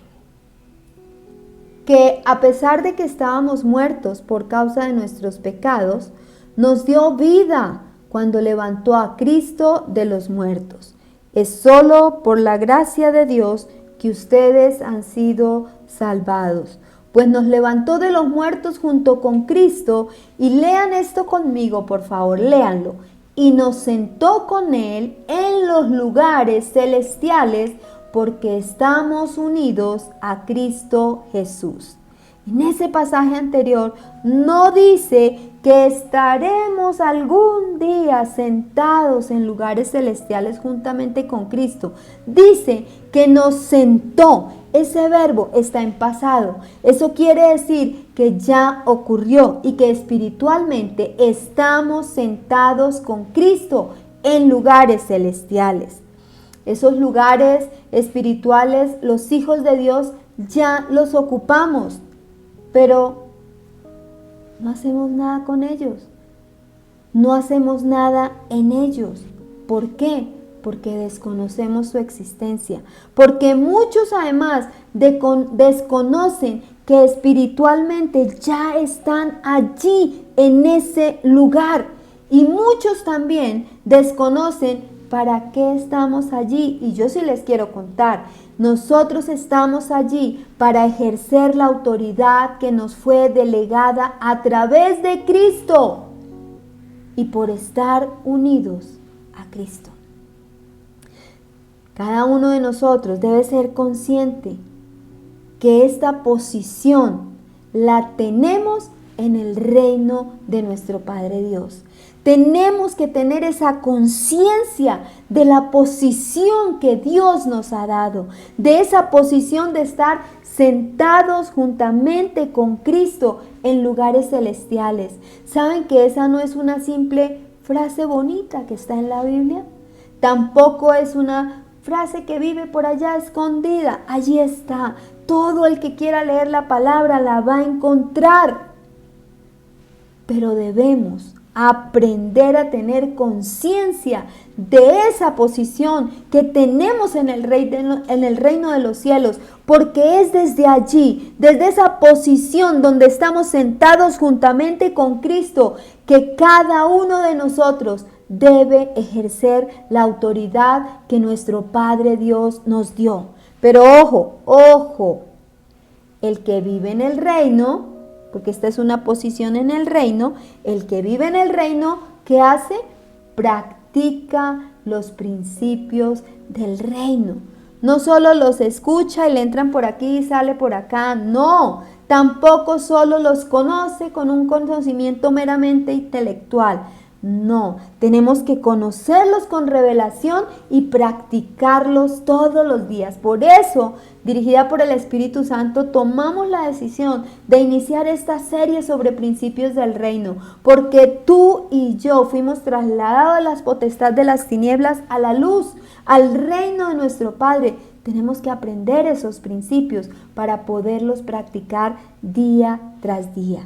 Que a pesar de que estábamos muertos por causa de nuestros pecados, nos dio vida cuando levantó a Cristo de los muertos. Es solo por la gracia de Dios que ustedes han sido salvados, pues nos levantó de los muertos junto con Cristo, y lean esto conmigo, por favor, léanlo, y nos sentó con Él en los lugares celestiales, porque estamos unidos a Cristo Jesús. En ese pasaje anterior no dice que estaremos algún día sentados en lugares celestiales juntamente con Cristo. Dice que nos sentó. Ese verbo está en pasado. Eso quiere decir que ya ocurrió y que espiritualmente estamos sentados con Cristo en lugares celestiales. Esos lugares espirituales, los hijos de Dios ya los ocupamos, pero no hacemos nada con ellos. No hacemos nada en ellos. ¿Por qué? Porque desconocemos su existencia. Porque muchos además desconocen que espiritualmente ya están allí en ese lugar. Y muchos también desconocen para qué estamos allí. Y yo sí les quiero contar. Nosotros estamos allí para ejercer la autoridad que nos fue delegada a través de Cristo y por estar unidos a Cristo. Cada uno de nosotros debe ser consciente que esta posición la tenemos en el reino de nuestro Padre Dios. Tenemos que tener esa conciencia de la posición que Dios nos ha dado, de esa posición de estar sentados juntamente con Cristo en lugares celestiales. ¿Saben que esa no es una simple frase bonita que está en la Biblia? Tampoco es una frase que vive por allá escondida. Allí está. Todo el que quiera leer la palabra la va a encontrar. Pero debemos aprender a tener conciencia de esa posición que tenemos en el reino de los cielos, porque es desde allí, desde esa posición donde estamos sentados juntamente con Cristo, que cada uno de nosotros debe ejercer la autoridad que nuestro Padre Dios nos dio. Pero ojo, el que vive en el reino, porque esta es una posición en el reino, el que vive en el reino, ¿qué hace? Practica los principios del reino. No solo los escucha y le entran por aquí y sale por acá, no. Tampoco solo los conoce con un conocimiento meramente intelectual. No, tenemos que conocerlos con revelación y practicarlos todos los días. Por eso, dirigida por el Espíritu Santo, tomamos la decisión de iniciar esta serie sobre principios del reino, porque tú y yo fuimos trasladados de las potestades de las tinieblas a la luz, al reino de nuestro Padre. Tenemos que aprender esos principios para poderlos practicar día tras día.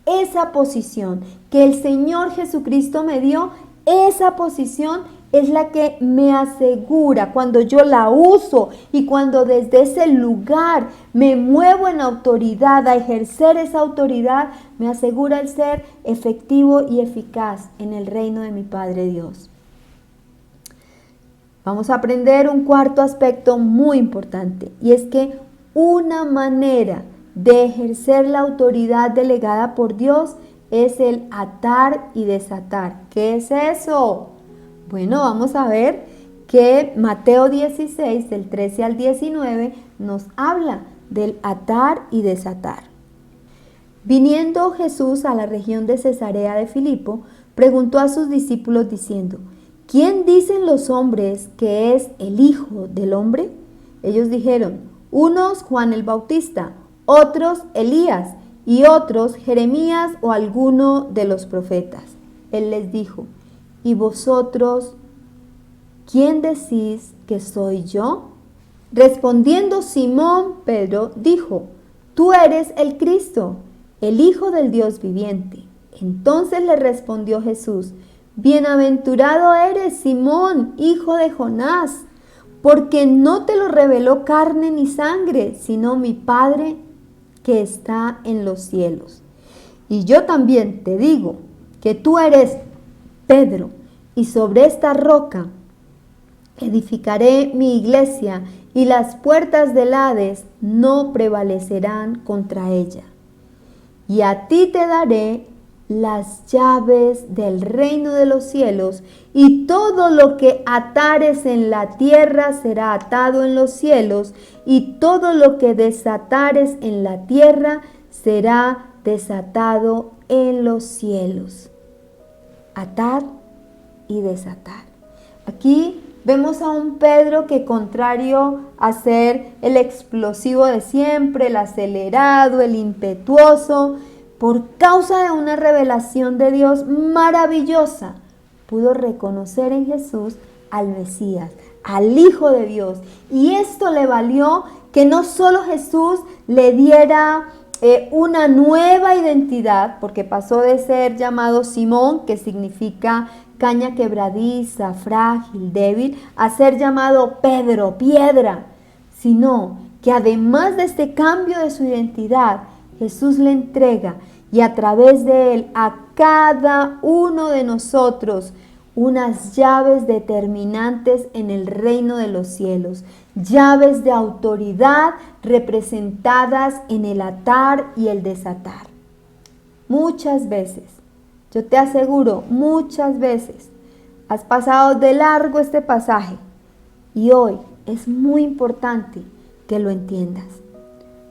Esa posición que el Señor Jesucristo me dio, esa posición es la que me asegura cuando yo la uso y cuando desde ese lugar me muevo en autoridad a ejercer esa autoridad, me asegura el ser efectivo y eficaz en el reino de mi Padre Dios. Vamos a aprender un cuarto aspecto muy importante, y es que una manera de ejercer la autoridad delegada por Dios es el atar y desatar. ¿Qué es eso? Bueno, vamos a ver que Mateo 16, del 13 al 19, nos habla del atar y desatar. Viniendo Jesús a la región de Cesarea de Filipo, preguntó a sus discípulos diciendo: ¿quién dicen los hombres que es el Hijo del Hombre? Ellos dijeron: unos Juan el Bautista, otros Elías, y otros Jeremías o alguno de los profetas. Él les dijo: ¿y vosotros quién decís que soy yo? Respondiendo Simón Pedro dijo: tú eres el Cristo, el Hijo del Dios viviente. Entonces le respondió Jesús: bienaventurado eres, Simón, hijo de Jonás, porque no te lo reveló carne ni sangre, sino mi Padre que está en los cielos. Y yo también te digo que tú eres Pedro, y sobre esta roca edificaré mi iglesia, y las puertas del Hades no prevalecerán contra ella. Y a ti te daré las llaves del reino de los cielos, y todo lo que atares en la tierra será atado en los cielos, y todo lo que desatares en la tierra será desatado en los cielos. Atar y desatar. Aquí vemos a un Pedro que, contrario a ser el explosivo de siempre, el acelerado, el impetuoso, por causa de una revelación de Dios maravillosa, pudo reconocer en Jesús al Mesías, al Hijo de Dios. Y esto le valió que no solo Jesús le diera una nueva identidad, porque pasó de ser llamado Simón, que significa caña quebradiza, frágil, débil, a ser llamado Pedro, piedra, sino que además de este cambio de su identidad, Jesús le entrega, y a través de él, a cada uno de nosotros, unas llaves determinantes en el reino de los cielos, llaves de autoridad representadas en el atar y el desatar. Muchas veces, yo te aseguro, muchas veces has pasado de largo este pasaje, y hoy es muy importante que lo entiendas.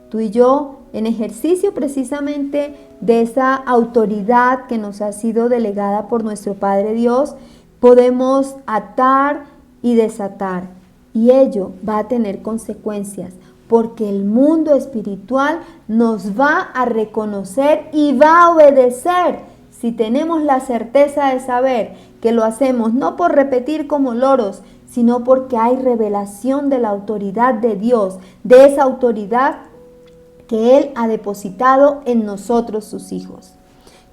Tú y yo, en ejercicio precisamente de esa autoridad que nos ha sido delegada por nuestro Padre Dios, podemos atar y desatar, y ello va a tener consecuencias, porque el mundo espiritual nos va a reconocer y va a obedecer si tenemos la certeza de saber que lo hacemos no por repetir como loros, sino porque hay revelación de la autoridad de Dios, de esa autoridad que Él ha depositado en nosotros, sus hijos.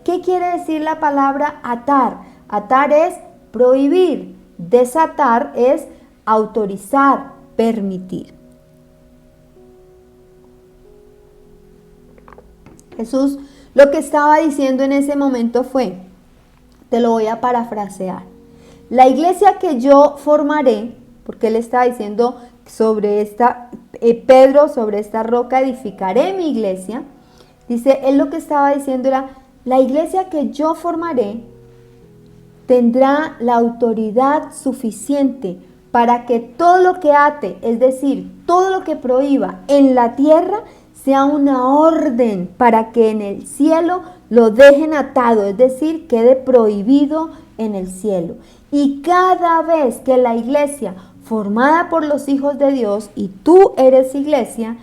¿Qué quiere decir la palabra atar? Atar es prohibir, desatar es autorizar, permitir. Jesús lo que estaba diciendo en ese momento fue, te lo voy a parafrasear: la iglesia que yo formaré, porque Él estaba diciendo sobre Pedro, sobre esta roca edificaré mi iglesia. Dice, Él lo que estaba diciendo era, la iglesia que yo formaré tendrá la autoridad suficiente para que todo lo que ate, es decir, todo lo que prohíba en la tierra, sea una orden para que en el cielo lo dejen atado, es decir, quede prohibido en el cielo. Y cada vez que la iglesia formada por los hijos de Dios, y tú eres iglesia,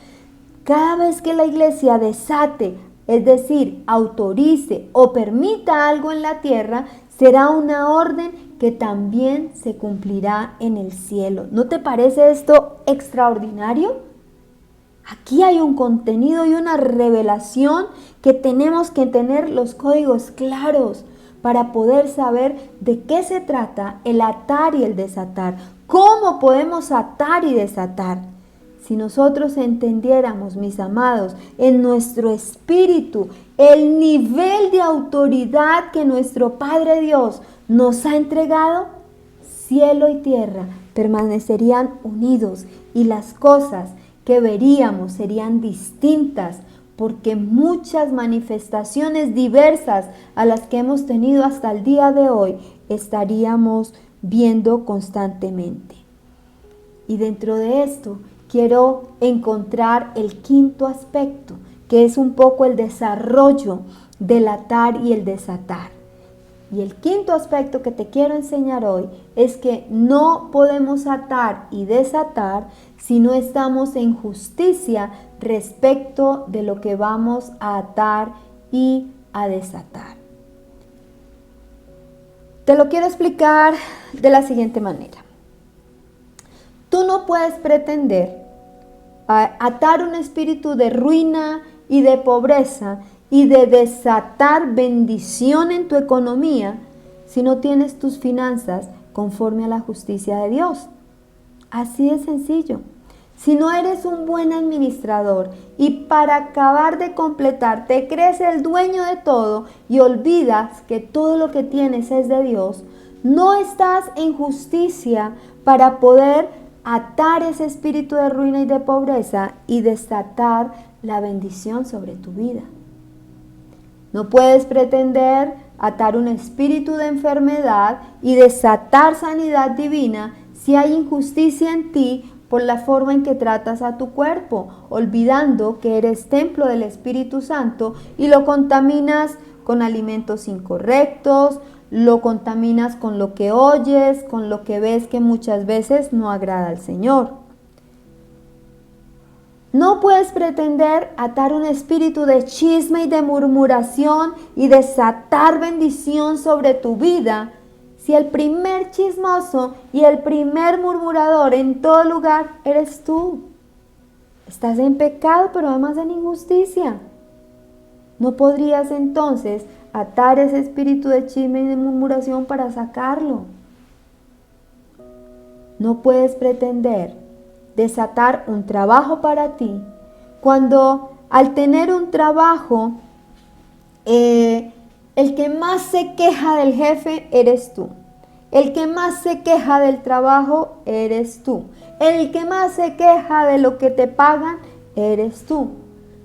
cada vez que la iglesia desate, es decir, autorice o permita algo en la tierra, será una orden que también se cumplirá en el cielo. ¿No te parece esto extraordinario? Aquí hay un contenido y una revelación que tenemos que tener los códigos claros para poder saber de qué se trata el atar y el desatar. ¿Cómo podemos atar y desatar? Si nosotros entendiéramos, mis amados, en nuestro espíritu, el nivel de autoridad que nuestro Padre Dios nos ha entregado, cielo y tierra permanecerían unidos, y las cosas que veríamos serían distintas, porque muchas manifestaciones diversas a las que hemos tenido hasta el día de hoy estaríamos viendo constantemente. Y dentro de esto quiero encontrar el quinto aspecto, que es un poco el desarrollo del atar y el desatar. Y el quinto aspecto que te quiero enseñar hoy es que no podemos atar y desatar si no estamos en justicia respecto de lo que vamos a atar y a desatar. Te lo quiero explicar de la siguiente manera. Tú no puedes pretender atar un espíritu de ruina y de pobreza y de desatar bendición en tu economía si no tienes tus finanzas conforme a la justicia de Dios. Así de sencillo. Si no eres un buen administrador y para acabar de completar te crees el dueño de todo y olvidas que todo lo que tienes es de Dios, no estás en justicia para poder atar ese espíritu de ruina y de pobreza y desatar la bendición sobre tu vida. No puedes pretender atar un espíritu de enfermedad y desatar sanidad divina si hay injusticia en ti por la forma en que tratas a tu cuerpo, olvidando que eres templo del Espíritu Santo y lo contaminas con alimentos incorrectos, lo contaminas con lo que oyes, con lo que ves que muchas veces no agrada al Señor. No puedes pretender atar un espíritu de chisme y de murmuración y desatar bendición sobre tu vida si el primer chismoso y el primer murmurador en todo lugar eres tú. Estás en pecado, pero además en injusticia. ¿No podrías entonces atar ese espíritu de chisme y de murmuración para sacarlo? No puedes pretender desatar un trabajo para ti cuando al tener un trabajo el que más se queja del jefe eres tú. El que más se queja del trabajo eres tú. El que más se queja de lo que te pagan eres tú.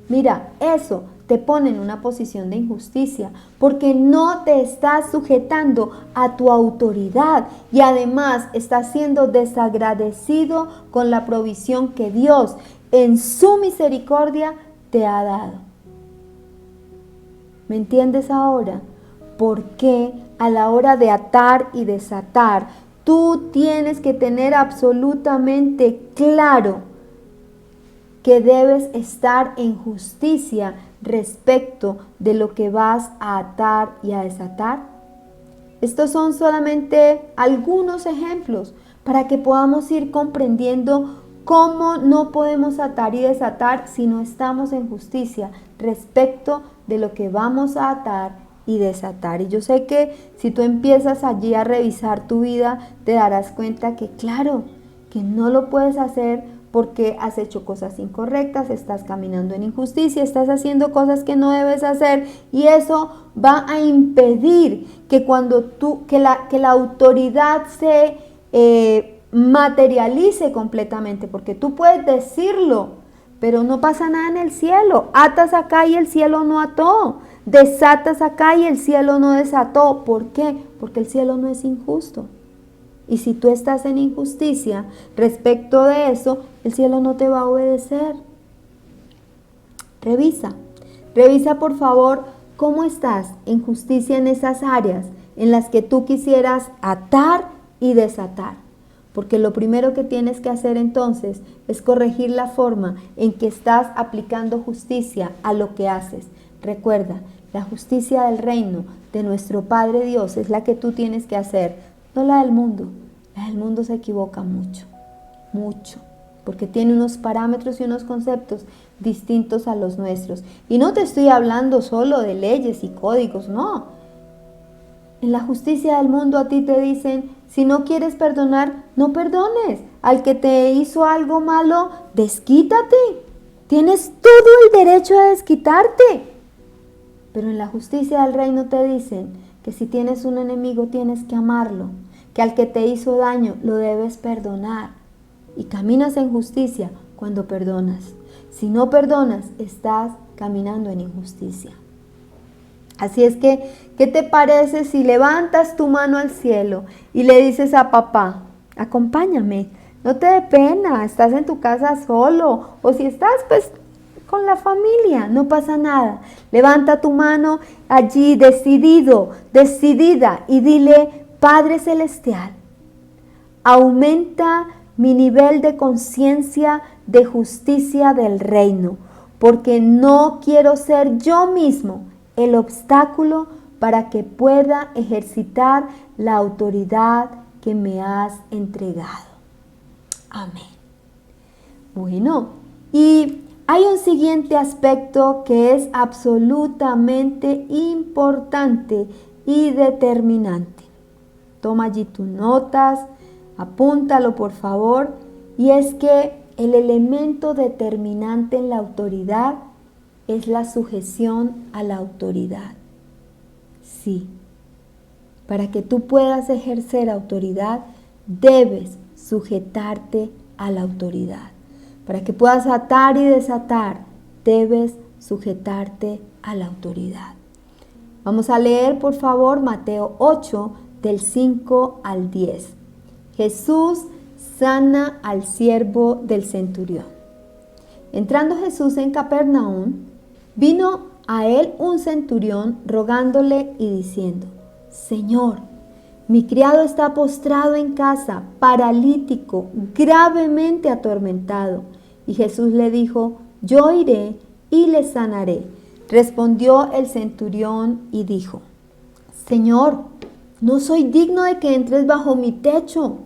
Mira, eso te pone en una posición de injusticia porque no te estás sujetando a tu autoridad y además estás siendo desagradecido con la provisión que Dios en su misericordia te ha dado. ¿Me entiendes ahora? ¿Por qué a la hora de atar y desatar tú tienes que tener absolutamente claro que debes estar en justicia respecto de lo que vas a atar y a desatar? Estos son solamente algunos ejemplos para que podamos ir comprendiendo cómo no podemos atar y desatar si no estamos en justicia respecto de lo que vamos a atar y desatar. Y yo sé que si tú empiezas allí a revisar tu vida, te darás cuenta que claro, que no lo puedes hacer porque has hecho cosas incorrectas, estás caminando en injusticia, estás haciendo cosas que no debes hacer y eso va a impedir que la autoridad se materialice completamente, porque tú puedes decirlo, pero no pasa nada en el cielo. Atas acá y el cielo no ató, desatas acá y el cielo no desató. ¿Por qué? Porque el cielo no es injusto. Y si tú estás en injusticia respecto de eso, el cielo no te va a obedecer. Revisa por favor cómo estás en justicia en esas áreas en las que tú quisieras atar y desatar. Porque lo primero que tienes que hacer entonces es corregir la forma en que estás aplicando justicia a lo que haces. Recuerda, la justicia del reino de nuestro Padre Dios es la que tú tienes que hacer, no la del mundo. La del mundo se equivoca mucho, porque tiene unos parámetros y unos conceptos distintos a los nuestros. Y no te estoy hablando solo de leyes y códigos, no. En la justicia del mundo a ti te dicen, si no quieres perdonar, no perdones. Al que te hizo algo malo, desquítate. Tienes todo el derecho a desquitarte. Pero en la justicia del reino te dicen que si tienes un enemigo tienes que amarlo, que al que te hizo daño lo debes perdonar. Y caminas en justicia cuando perdonas. Si no perdonas, estás caminando en injusticia. Así es que, ¿qué te parece si levantas tu mano al cielo y le dices a papá, acompáñame, no te dé pena, estás en tu casa solo, o si estás pues con la familia, no pasa nada. Levanta tu mano allí decidida y dile, Padre Celestial, aumenta mi nivel de conciencia de justicia del reino, porque no quiero ser yo mismo el obstáculo para que pueda ejercitar la autoridad que me has entregado. Amén. Bueno, y Hay un siguiente aspecto que es absolutamente importante y determinante. Toma allí tus notas, apúntalo por favor, y es que el elemento determinante en la autoridad es la sujeción a la autoridad. Sí, para que tú puedas ejercer autoridad, debes sujetarte a la autoridad. Para que puedas atar y desatar, debes sujetarte a la autoridad. Vamos a leer, por favor, Mateo 8, del 5 al 10. Jesús sana al siervo del centurión. Entrando Jesús en Capernaum, vino a él un centurión rogándole y diciendo: Señor, mi criado está postrado en casa, paralítico, gravemente atormentado. Y Jesús le dijo: Yo iré y le sanaré. Respondió el centurión y dijo: Señor, no soy digno de que entres bajo mi techo.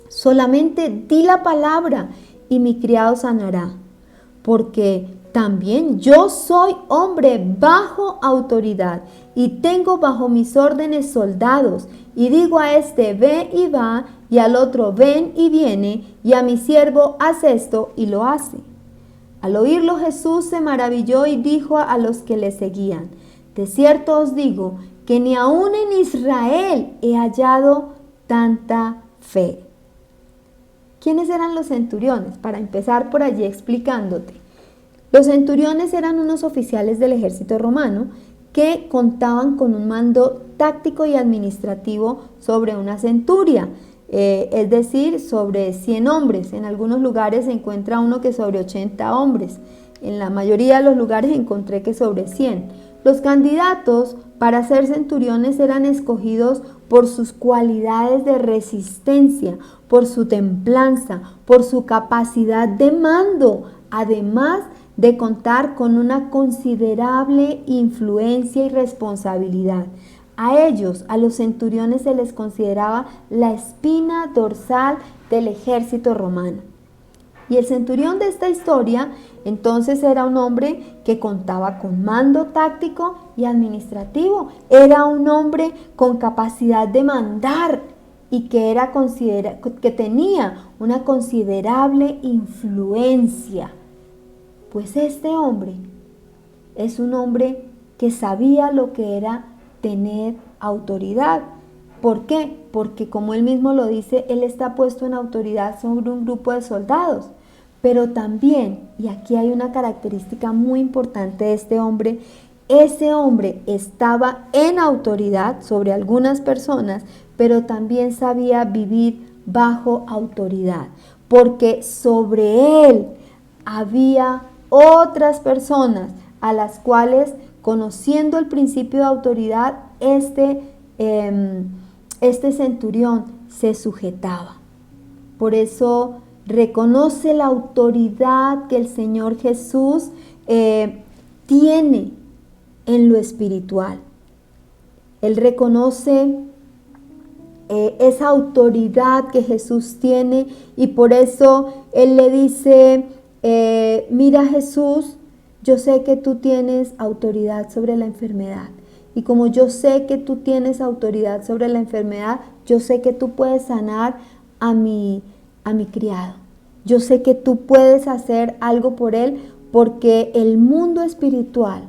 Solamente di la palabra y mi criado sanará. Porque también yo soy hombre bajo autoridad y tengo bajo mis órdenes soldados. Y digo a este: ve y va, y al otro: ven y viene, y a mi siervo: haz esto, y lo hace. Al oírlo Jesús se maravilló y dijo a los que le seguían: de cierto os digo que ni aun en Israel he hallado tanta fe. ¿Quiénes eran los centuriones? Para empezar por allí explicándote. Los centuriones eran unos oficiales del ejército romano que contaban con un mando táctico y administrativo sobre una centuria, es decir, sobre 100 hombres. En algunos lugares se encuentra uno que sobre 80 hombres. En la mayoría de los lugares encontré que sobre 100. Los candidatos para ser centuriones eran escogidos por sus cualidades de resistencia, por su templanza, por su capacidad de mando, además de contar con una considerable influencia y responsabilidad. A ellos, a los centuriones, se les consideraba la espina dorsal del ejército romano. Y el centurión de esta historia, entonces, era un hombre que contaba con mando táctico y administrativo. Era un hombre con capacidad de mandar y que tenía una considerable influencia. Pues este hombre es un hombre que sabía lo que era tener autoridad. ¿Por qué? Porque, como él mismo lo dice, él está puesto en autoridad sobre un grupo de soldados. Pero también, y aquí hay una característica muy importante de este hombre, ese hombre estaba en autoridad sobre algunas personas, pero también sabía vivir bajo autoridad, porque sobre él había otras personas a las cuales, conociendo el principio de autoridad, este centurión se sujetaba. Por eso reconoce la autoridad que el Señor Jesús tiene en lo espiritual. Él reconoce esa autoridad que Jesús tiene, y por eso él le dice: mira, Jesús, yo sé que tú tienes autoridad sobre la enfermedad. Y como yo sé que tú tienes autoridad sobre la enfermedad, yo sé que tú puedes sanar a mi criado. Yo sé que tú puedes hacer algo por él, porque el mundo espiritual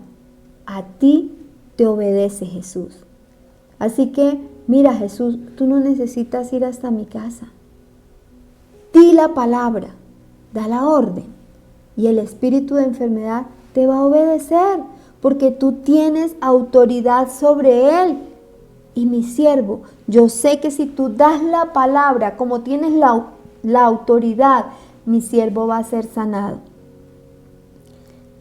a ti te obedece, Jesús. Así que, mira, Jesús, tú no necesitas ir hasta mi casa. Di la palabra, da la orden, y el espíritu de enfermedad te va a obedecer, porque tú tienes autoridad sobre él. Y mi siervo, yo sé que si tú das la palabra, como tienes la autoridad, mi siervo va a ser sanado.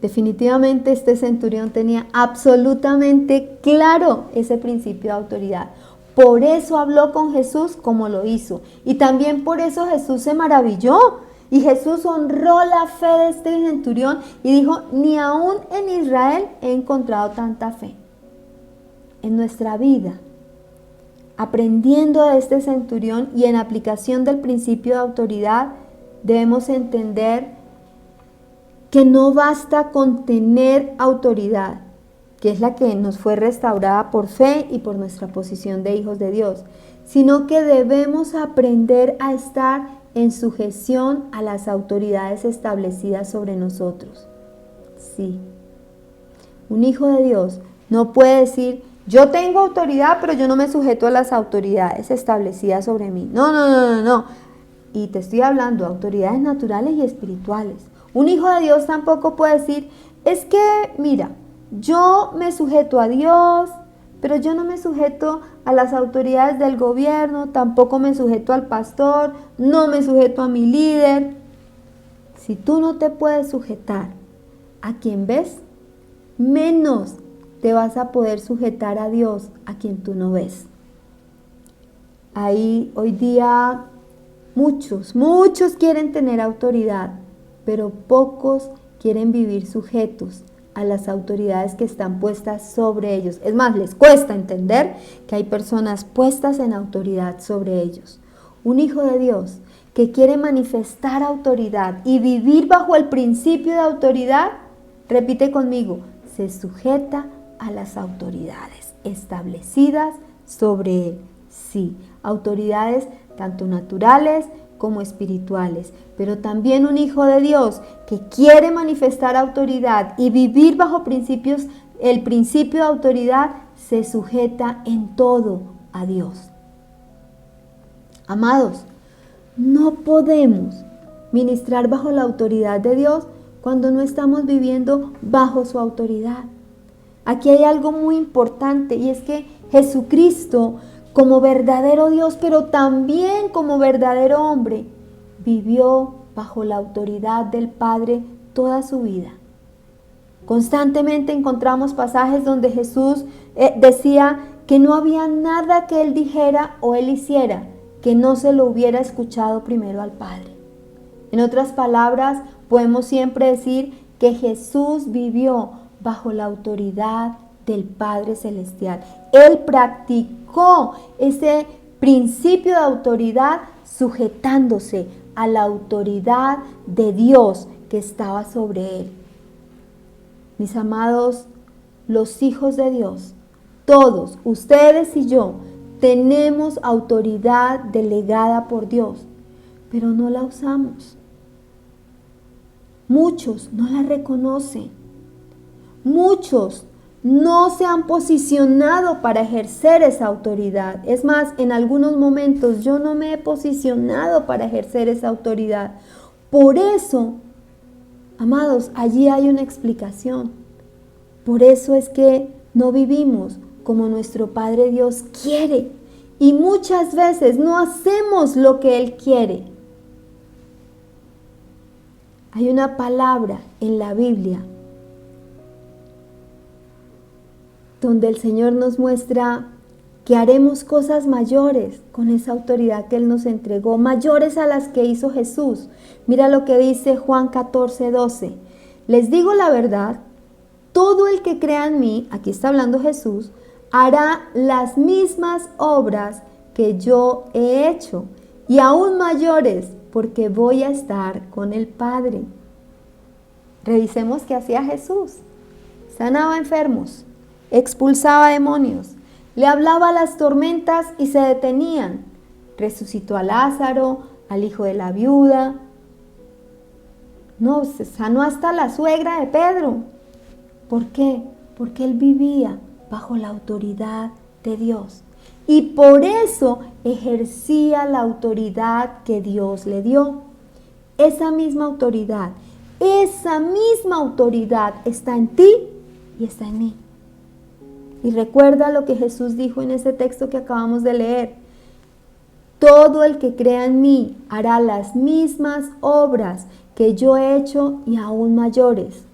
Definitivamente este centurión tenía absolutamente claro ese principio de autoridad. Por eso habló con Jesús como lo hizo. Y también por eso Jesús se maravilló. Y Jesús honró la fe de este centurión y dijo: ni aún en Israel he encontrado tanta fe. En nuestra vida, aprendiendo de este centurión y en aplicación del principio de autoridad, debemos entender que no basta con tener autoridad, que es la que nos fue restaurada por fe y por nuestra posición de hijos de Dios, sino que debemos aprender a estar en sujeción a las autoridades establecidas sobre nosotros. Sí, un hijo de Dios no puede decir, yo tengo autoridad, pero yo no me sujeto a las autoridades establecidas sobre mí. No. Y te estoy hablando de autoridades naturales y espirituales. Un hijo de Dios tampoco puede decir, es que, mira, yo me sujeto a Dios, pero yo no me sujeto a las autoridades del gobierno, tampoco me sujeto al pastor, no me sujeto a mi líder. Si tú no te puedes sujetar a quien ves, menos te vas a poder sujetar a Dios, a quien tú no ves. Ahí hoy día muchos quieren tener autoridad, pero pocos quieren vivir sujetos a las autoridades que están puestas sobre ellos. Es más, les cuesta entender que hay personas puestas en autoridad sobre ellos. Un hijo de Dios que quiere manifestar autoridad y vivir bajo el principio de autoridad, repite conmigo, se sujeta a las autoridades establecidas sobre él. Sí, autoridades tanto naturales como espirituales, pero también un hijo de Dios que quiere manifestar autoridad y vivir bajo el principio de autoridad, se sujeta en todo a Dios. Amados, no podemos ministrar bajo la autoridad de Dios cuando no estamos viviendo bajo su autoridad. Aquí hay algo muy importante y es que Jesucristo, como verdadero Dios, pero también como verdadero hombre, vivió bajo la autoridad del Padre toda su vida. Constantemente encontramos pasajes donde Jesús decía que no había nada que él dijera o él hiciera que no se lo hubiera escuchado primero al Padre. En otras palabras, podemos siempre decir que Jesús vivió bajo la autoridad del Padre Celestial. Él practicó ese principio de autoridad sujetándose a la autoridad de Dios que estaba sobre él. Mis amados, los hijos de Dios, todos, ustedes y yo, tenemos autoridad delegada por Dios, pero no la usamos. Muchos no la reconocen. Muchos no se han posicionado para ejercer esa autoridad. Es más, en algunos momentos yo no me he posicionado para ejercer esa autoridad. Por eso, amados, allí hay una explicación. Por eso es que no vivimos como nuestro Padre Dios quiere. Y muchas veces no hacemos lo que Él quiere. Hay una palabra en la Biblia donde el Señor nos muestra que haremos cosas mayores con esa autoridad que Él nos entregó, mayores a las que hizo Jesús. Mira lo que dice Juan 14:12. Les digo la verdad, todo el que crea en mí, aquí está hablando Jesús, hará las mismas obras que yo he hecho y aún mayores, porque voy a estar con el Padre. Revisemos qué hacía Jesús. Sanaba enfermos, expulsaba demonios, le hablaba a las tormentas y se detenían. Resucitó a Lázaro, al hijo de la viuda. No, se sanó hasta la suegra de Pedro. ¿Por qué? Porque él vivía bajo la autoridad de Dios. Y por eso ejercía la autoridad que Dios le dio. Esa misma autoridad está en ti y está en mí. Y recuerda lo que Jesús dijo en ese texto que acabamos de leer. Todo el que crea en mí hará las mismas obras que yo he hecho y aún mayores.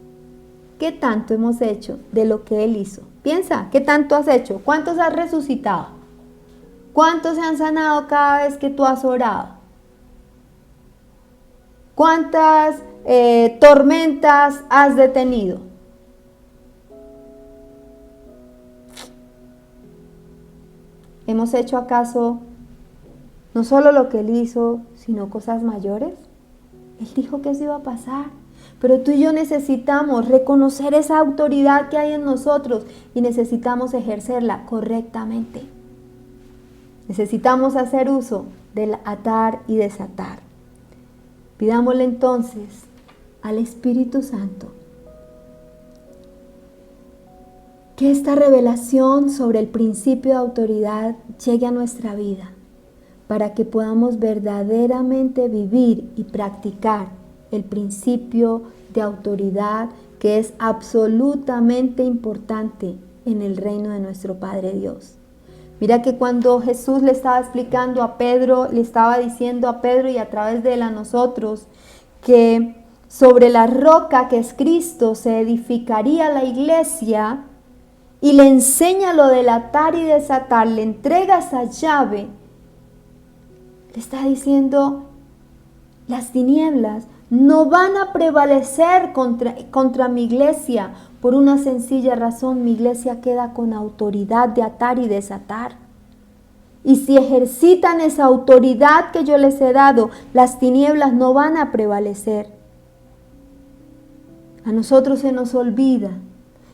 ¿Qué tanto hemos hecho de lo que Él hizo? Piensa, ¿qué tanto has hecho? ¿Cuántos has resucitado? ¿Cuántos se han sanado cada vez que tú has orado? ¿Cuántas tormentas has detenido? ¿Hemos hecho acaso no solo lo que Él hizo, sino cosas mayores? Él dijo que eso iba a pasar. Pero tú y yo necesitamos reconocer esa autoridad que hay en nosotros y necesitamos ejercerla correctamente. Necesitamos hacer uso del atar y desatar. Pidámosle entonces al Espíritu Santo que esta revelación sobre el principio de autoridad llegue a nuestra vida para que podamos verdaderamente vivir y practicar el principio de autoridad que es absolutamente importante en el reino de nuestro Padre Dios. Mira que cuando Jesús le estaba explicando a Pedro, le estaba diciendo a Pedro y a través de él a nosotros que sobre la roca que es Cristo se edificaría la iglesia, y le enseña lo del atar y desatar, le entrega esa llave, le está diciendo, las tinieblas no van a prevalecer contra mi iglesia, por una sencilla razón: mi iglesia queda con autoridad de atar y desatar. Y si ejercitan esa autoridad que yo les he dado, las tinieblas no van a prevalecer. A nosotros se nos olvida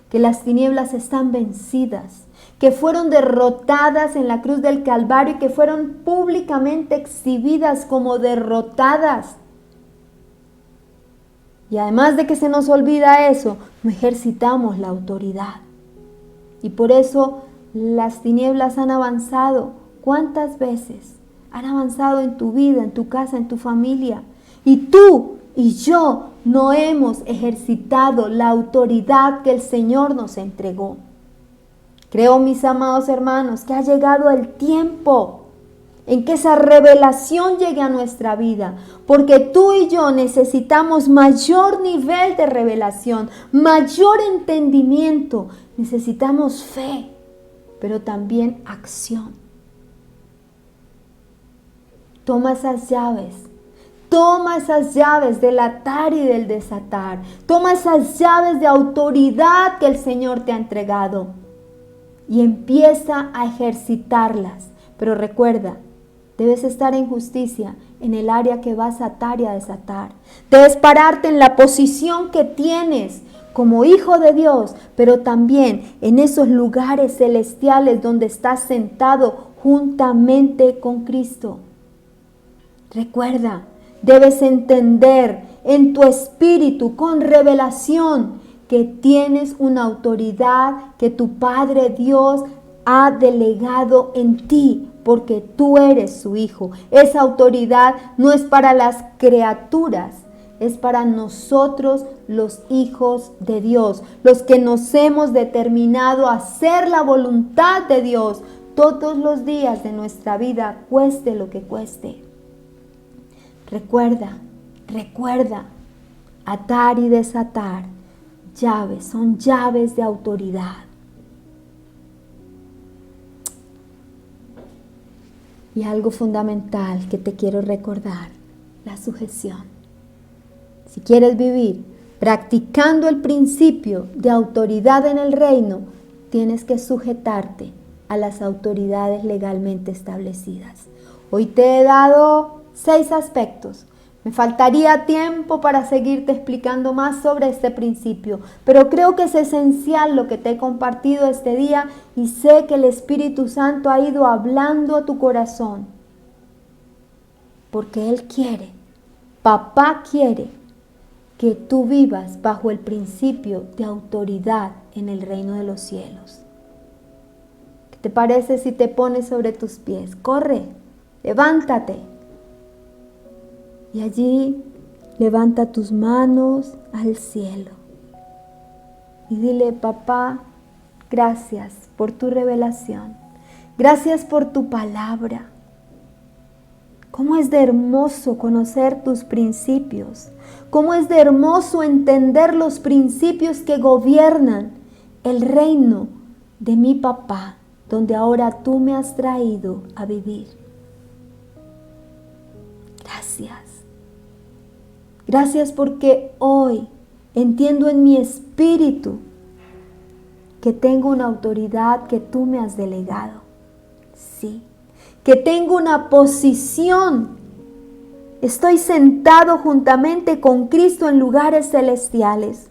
que las tinieblas están vencidas, que fueron derrotadas en la cruz del Calvario y que fueron públicamente exhibidas como derrotadas. Y además de que se nos olvida eso, no ejercitamos la autoridad. Y por eso las tinieblas han avanzado. ¿Cuántas veces han avanzado en tu vida, en tu casa, en tu familia? Y tú y yo no hemos ejercitado la autoridad que el Señor nos entregó. Creo, mis amados hermanos, que ha llegado el tiempo en que esa revelación llegue a nuestra vida, porque tú y yo necesitamos mayor nivel de revelación, mayor entendimiento, necesitamos fe, pero también acción. Toma esas llaves. Toma esas llaves del atar y del desatar. Toma esas llaves de autoridad que el Señor te ha entregado y empieza a ejercitarlas. Pero recuerda, debes estar en justicia en el área que vas a atar y a desatar. Debes pararte en la posición que tienes como hijo de Dios, pero también en esos lugares celestiales donde estás sentado juntamente con Cristo. Recuerda, debes entender en tu espíritu con revelación que tienes una autoridad que tu Padre Dios ha delegado en ti, porque tú eres su hijo. Esa autoridad no es para las criaturas, es para nosotros los hijos de Dios, los que nos hemos determinado a hacer la voluntad de Dios todos los días de nuestra vida, cueste lo que cueste. Recuerda, atar y desatar, llaves, son llaves de autoridad. Y algo fundamental que te quiero recordar, la sujeción. Si quieres vivir practicando el principio de autoridad en el reino, tienes que sujetarte a las autoridades legalmente establecidas. Hoy te he dado 6 aspectos. Me faltaría tiempo para seguirte explicando más sobre este principio, pero creo que es esencial lo que te he compartido este día y sé que el Espíritu Santo ha ido hablando a tu corazón, porque Él quiere, Papá quiere que tú vivas bajo el principio de autoridad en el reino de los cielos. ¿Qué te parece si te pones sobre tus pies? Corre, levántate. Y allí levanta tus manos al cielo y dile: Papá, gracias por tu revelación, gracias por tu palabra. Cómo es de hermoso conocer tus principios, cómo es de hermoso entender los principios que gobiernan el reino de mi papá, donde ahora tú me has traído a vivir. Gracias. Gracias porque hoy entiendo en mi espíritu que tengo una autoridad que tú me has delegado. Sí, que tengo una posición estoy sentado juntamente con Cristo en lugares celestiales.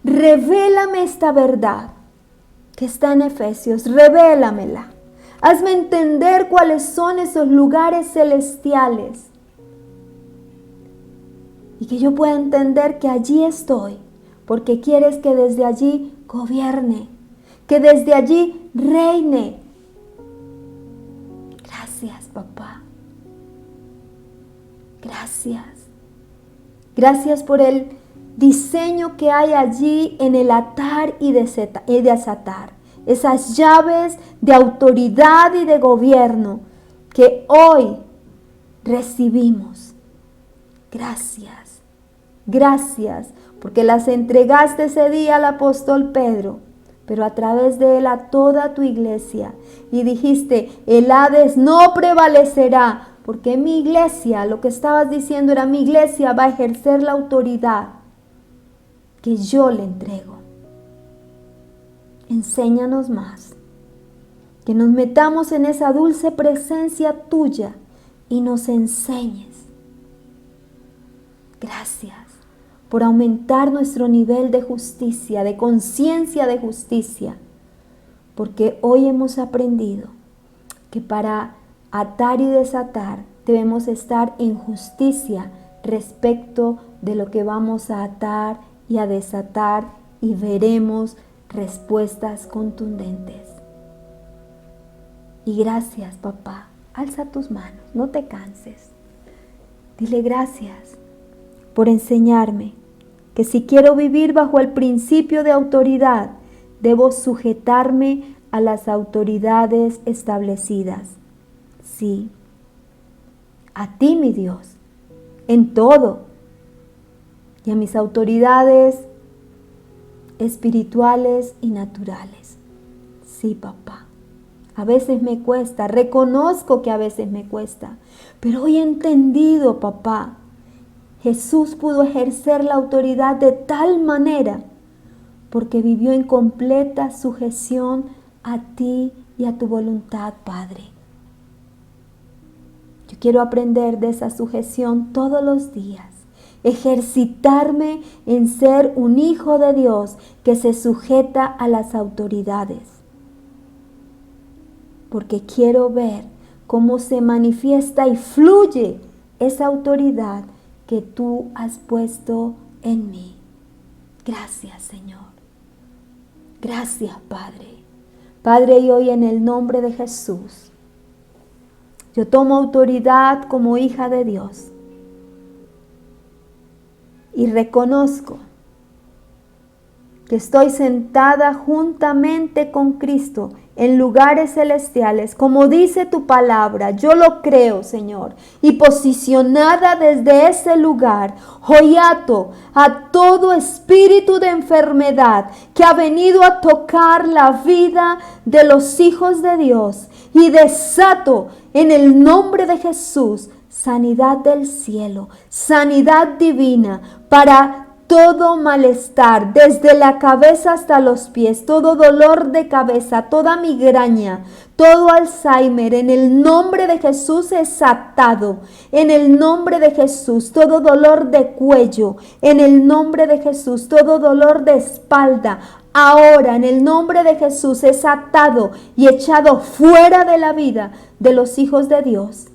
Revélame esta verdad que está en Efesios, revélamela. Hazme entender cuáles son esos lugares celestiales y que yo pueda entender que allí estoy, porque quieres que desde allí gobierne, que desde allí reine. Gracias, papá. Gracias. Gracias por el diseño que hay allí en el atar y desatar. Esas llaves de autoridad y de gobierno que hoy recibimos. Gracias. Gracias, porque las entregaste ese día al apóstol Pedro, pero a través de él a toda tu iglesia. Y dijiste, el Hades no prevalecerá, porque mi iglesia, lo que estabas diciendo era, mi iglesia va a ejercer la autoridad que yo le entrego. Enséñanos más, que nos metamos en esa dulce presencia tuya y nos enseñes. Gracias por aumentar nuestro nivel de justicia, de conciencia de justicia, porque hoy hemos aprendido que para atar y desatar debemos estar en justicia respecto de lo que vamos a atar y a desatar, y veremos respuestas contundentes. Y gracias, papá. Alza tus manos, no te canses. Dile gracias por enseñarme que si quiero vivir bajo el principio de autoridad, debo sujetarme a las autoridades establecidas. Sí, a ti, mi Dios, en todo, y a mis autoridades espirituales y naturales. Sí, papá, a veces me cuesta, reconozco que a veces me cuesta, pero hoy he entendido, papá, Jesús pudo ejercer la autoridad de tal manera porque vivió en completa sujeción a ti y a tu voluntad, Padre. Yo quiero aprender de esa sujeción todos los días, ejercitarme en ser un hijo de Dios que se sujeta a las autoridades, porque quiero ver cómo se manifiesta y fluye esa autoridad que tú has puesto en mí. Gracias, Señor. Gracias, Padre. Padre, y hoy en el nombre de Jesús, yo tomo autoridad como hija de Dios y reconozco que estoy sentada juntamente con Cristo en lugares celestiales, como dice tu palabra. Yo lo creo, Señor, y posicionada desde ese lugar, hoy ato a todo espíritu de enfermedad que ha venido a tocar la vida de los hijos de Dios, y desato en el nombre de Jesús sanidad del cielo, sanidad divina para todo malestar, desde la cabeza hasta los pies, todo dolor de cabeza, toda migraña, todo Alzheimer, en el nombre de Jesús es atado. En el nombre de Jesús, todo dolor de cuello, en el nombre de Jesús, todo dolor de espalda, ahora en el nombre de Jesús es atado y echado fuera de la vida de los hijos de Dios.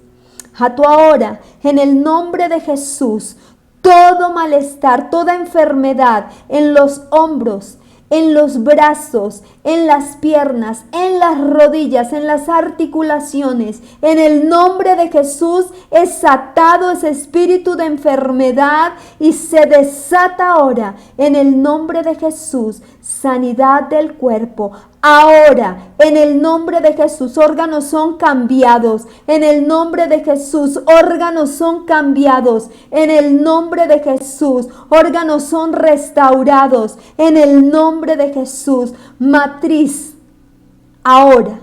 Ato ahora en el nombre de Jesús todo malestar, toda enfermedad en los hombros, en los brazos, en las piernas, en las rodillas, en las articulaciones. En el nombre de Jesús es atado ese espíritu de enfermedad y se desata ahora. En el nombre de Jesús, sanidad del cuerpo. Ahora, en el nombre de Jesús, órganos son cambiados. En el nombre de Jesús, órganos son cambiados. En el nombre de Jesús, órganos son restaurados. En el nombre de Jesús, matriz. Ahora,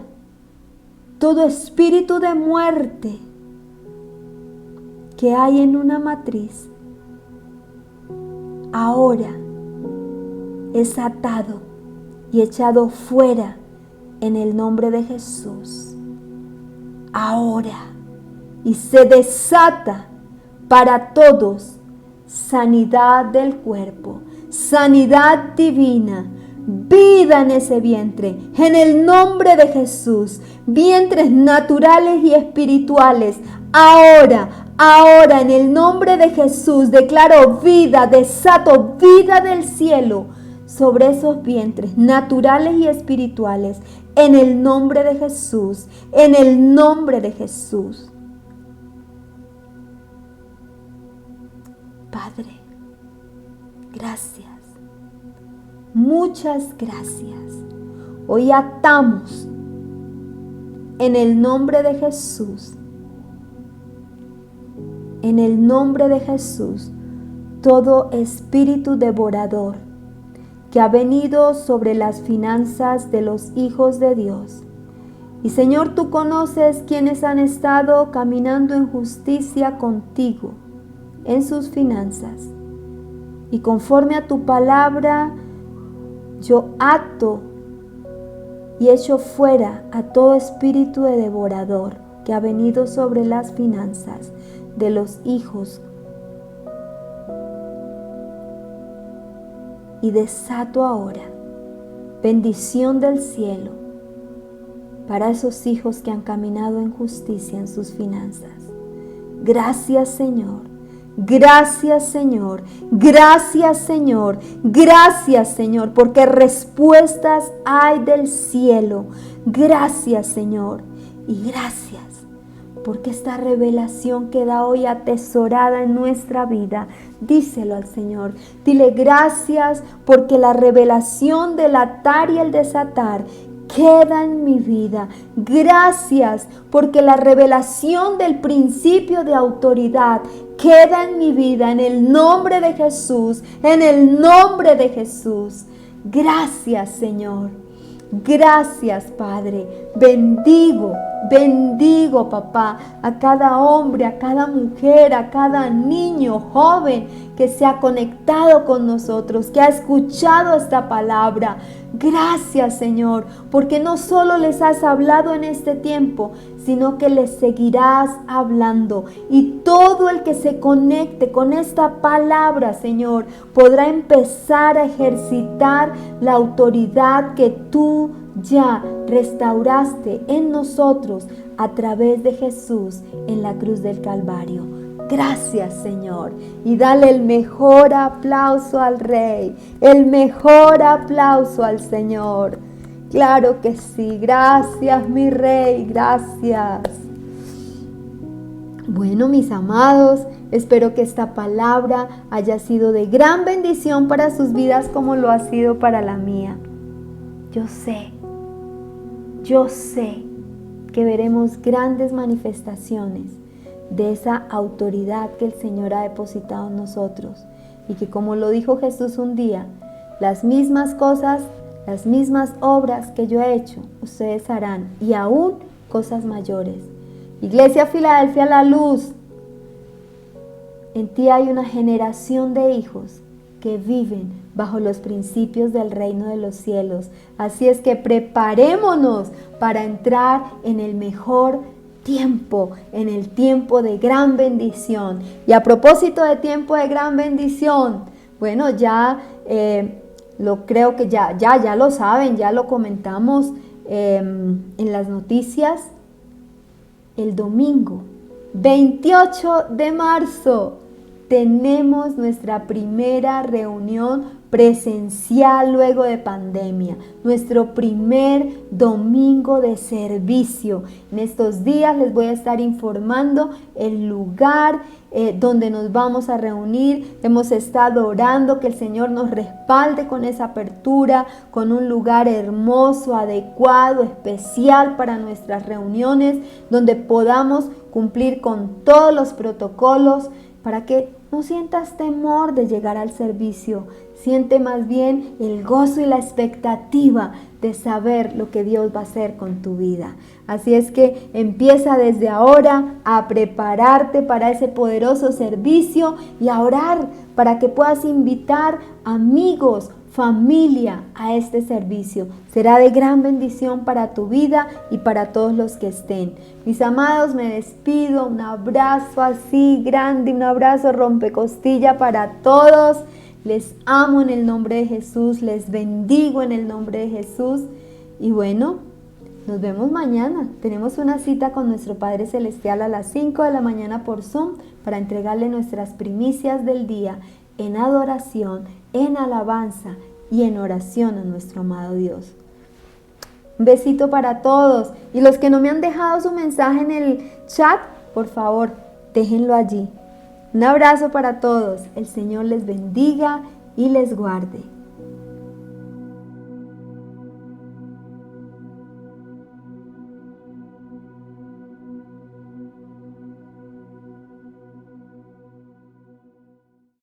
todo espíritu de muerte que hay en una matriz, ahora es atado y echado fuera en el nombre de Jesús. Ahora. Y se desata para todos, sanidad del cuerpo, sanidad divina, vida en ese vientre, en el nombre de Jesús, vientres naturales y espirituales, ahora en el nombre de Jesús declaro vida, desato vida del cielo sobre esos vientres naturales y espirituales, en el nombre de Jesús, en el nombre de Jesús. Padre, gracias, muchas gracias. Hoy atamos en el nombre de Jesús, en el nombre de Jesús, todo espíritu devorador que ha venido sobre las finanzas de los hijos de Dios. Y Señor, tú conoces quienes han estado caminando en justicia contigo en sus finanzas. Y conforme a tu palabra, yo ato y echo fuera a todo espíritu de devorador que ha venido sobre las finanzas de los hijos. Y desato ahora bendición del cielo para esos hijos que han caminado en justicia en sus finanzas. Gracias, Señor. Gracias, Señor. Gracias, Señor. Gracias, Señor, porque respuestas hay del cielo. Gracias, Señor. Y gracias porque esta revelación queda hoy atesorada en nuestra vida. Díselo al Señor. Dile gracias porque la revelación del atar y el desatar queda en mi vida. Gracias porque la revelación del principio de autoridad queda en mi vida, en el nombre de Jesús, en el nombre de Jesús. Gracias, Señor. Gracias, Padre. Bendigo, papá, a cada hombre, a cada mujer, a cada niño, joven que se ha conectado con nosotros, que ha escuchado esta palabra. Gracias, Señor, porque no solo les has hablado en este tiempo, sino que les seguirás hablando. Y todo el que se conecte con esta palabra, Señor, podrá empezar a ejercitar la autoridad que tú ya restauraste en nosotros a través de Jesús en la cruz del Calvario. Gracias, Señor. Y dale el mejor aplauso al Rey, el mejor aplauso al Señor. Claro que sí. Gracias, mi Rey. Gracias. Bueno, mis amados, espero que esta palabra haya sido de gran bendición para sus vidas como lo ha sido para la mía. Yo sé que veremos grandes manifestaciones de esa autoridad que el Señor ha depositado en nosotros y que, como lo dijo Jesús un día, las mismas cosas, las mismas obras que yo he hecho, ustedes harán, y aún cosas mayores. Iglesia Filadelfia La Luz, en ti hay una generación de hijos que viven bajo los principios del reino de los cielos. Así es que preparémonos para entrar en el mejor tiempo, en el tiempo de gran bendición. Y a propósito de tiempo de gran bendición, bueno, creo que ya lo saben, ya lo comentamos en las noticias. El domingo 28 de marzo tenemos nuestra primera reunión presencial luego de pandemia, nuestro primer domingo de servicio. En estos días les voy a estar informando el lugar donde nos vamos a reunir. Hemos estado orando que el Señor nos respalde con esa apertura, con un lugar hermoso, adecuado, especial para nuestras reuniones, donde podamos cumplir con todos los protocolos para que no sientas temor de llegar al servicio. Siente más bien el gozo y la expectativa de saber lo que Dios va a hacer con tu vida. Así es que empieza desde ahora a prepararte para ese poderoso servicio y a orar para que puedas invitar amigos, familia a este servicio. Será de gran bendición para tu vida y para todos los que estén. Mis amados, me despido. Un abrazo así grande, un abrazo rompecostilla para todos. Les amo en el nombre de Jesús, les bendigo en el nombre de Jesús. Y bueno, nos vemos mañana. Tenemos una cita con nuestro Padre Celestial a las 5 de la mañana por Zoom para entregarle nuestras primicias del día en adoración, en alabanza y en oración a nuestro amado Dios. Un besito para todos. Y los que no me han dejado su mensaje en el chat, por favor, déjenlo allí. Un abrazo para todos. El Señor les bendiga y les guarde.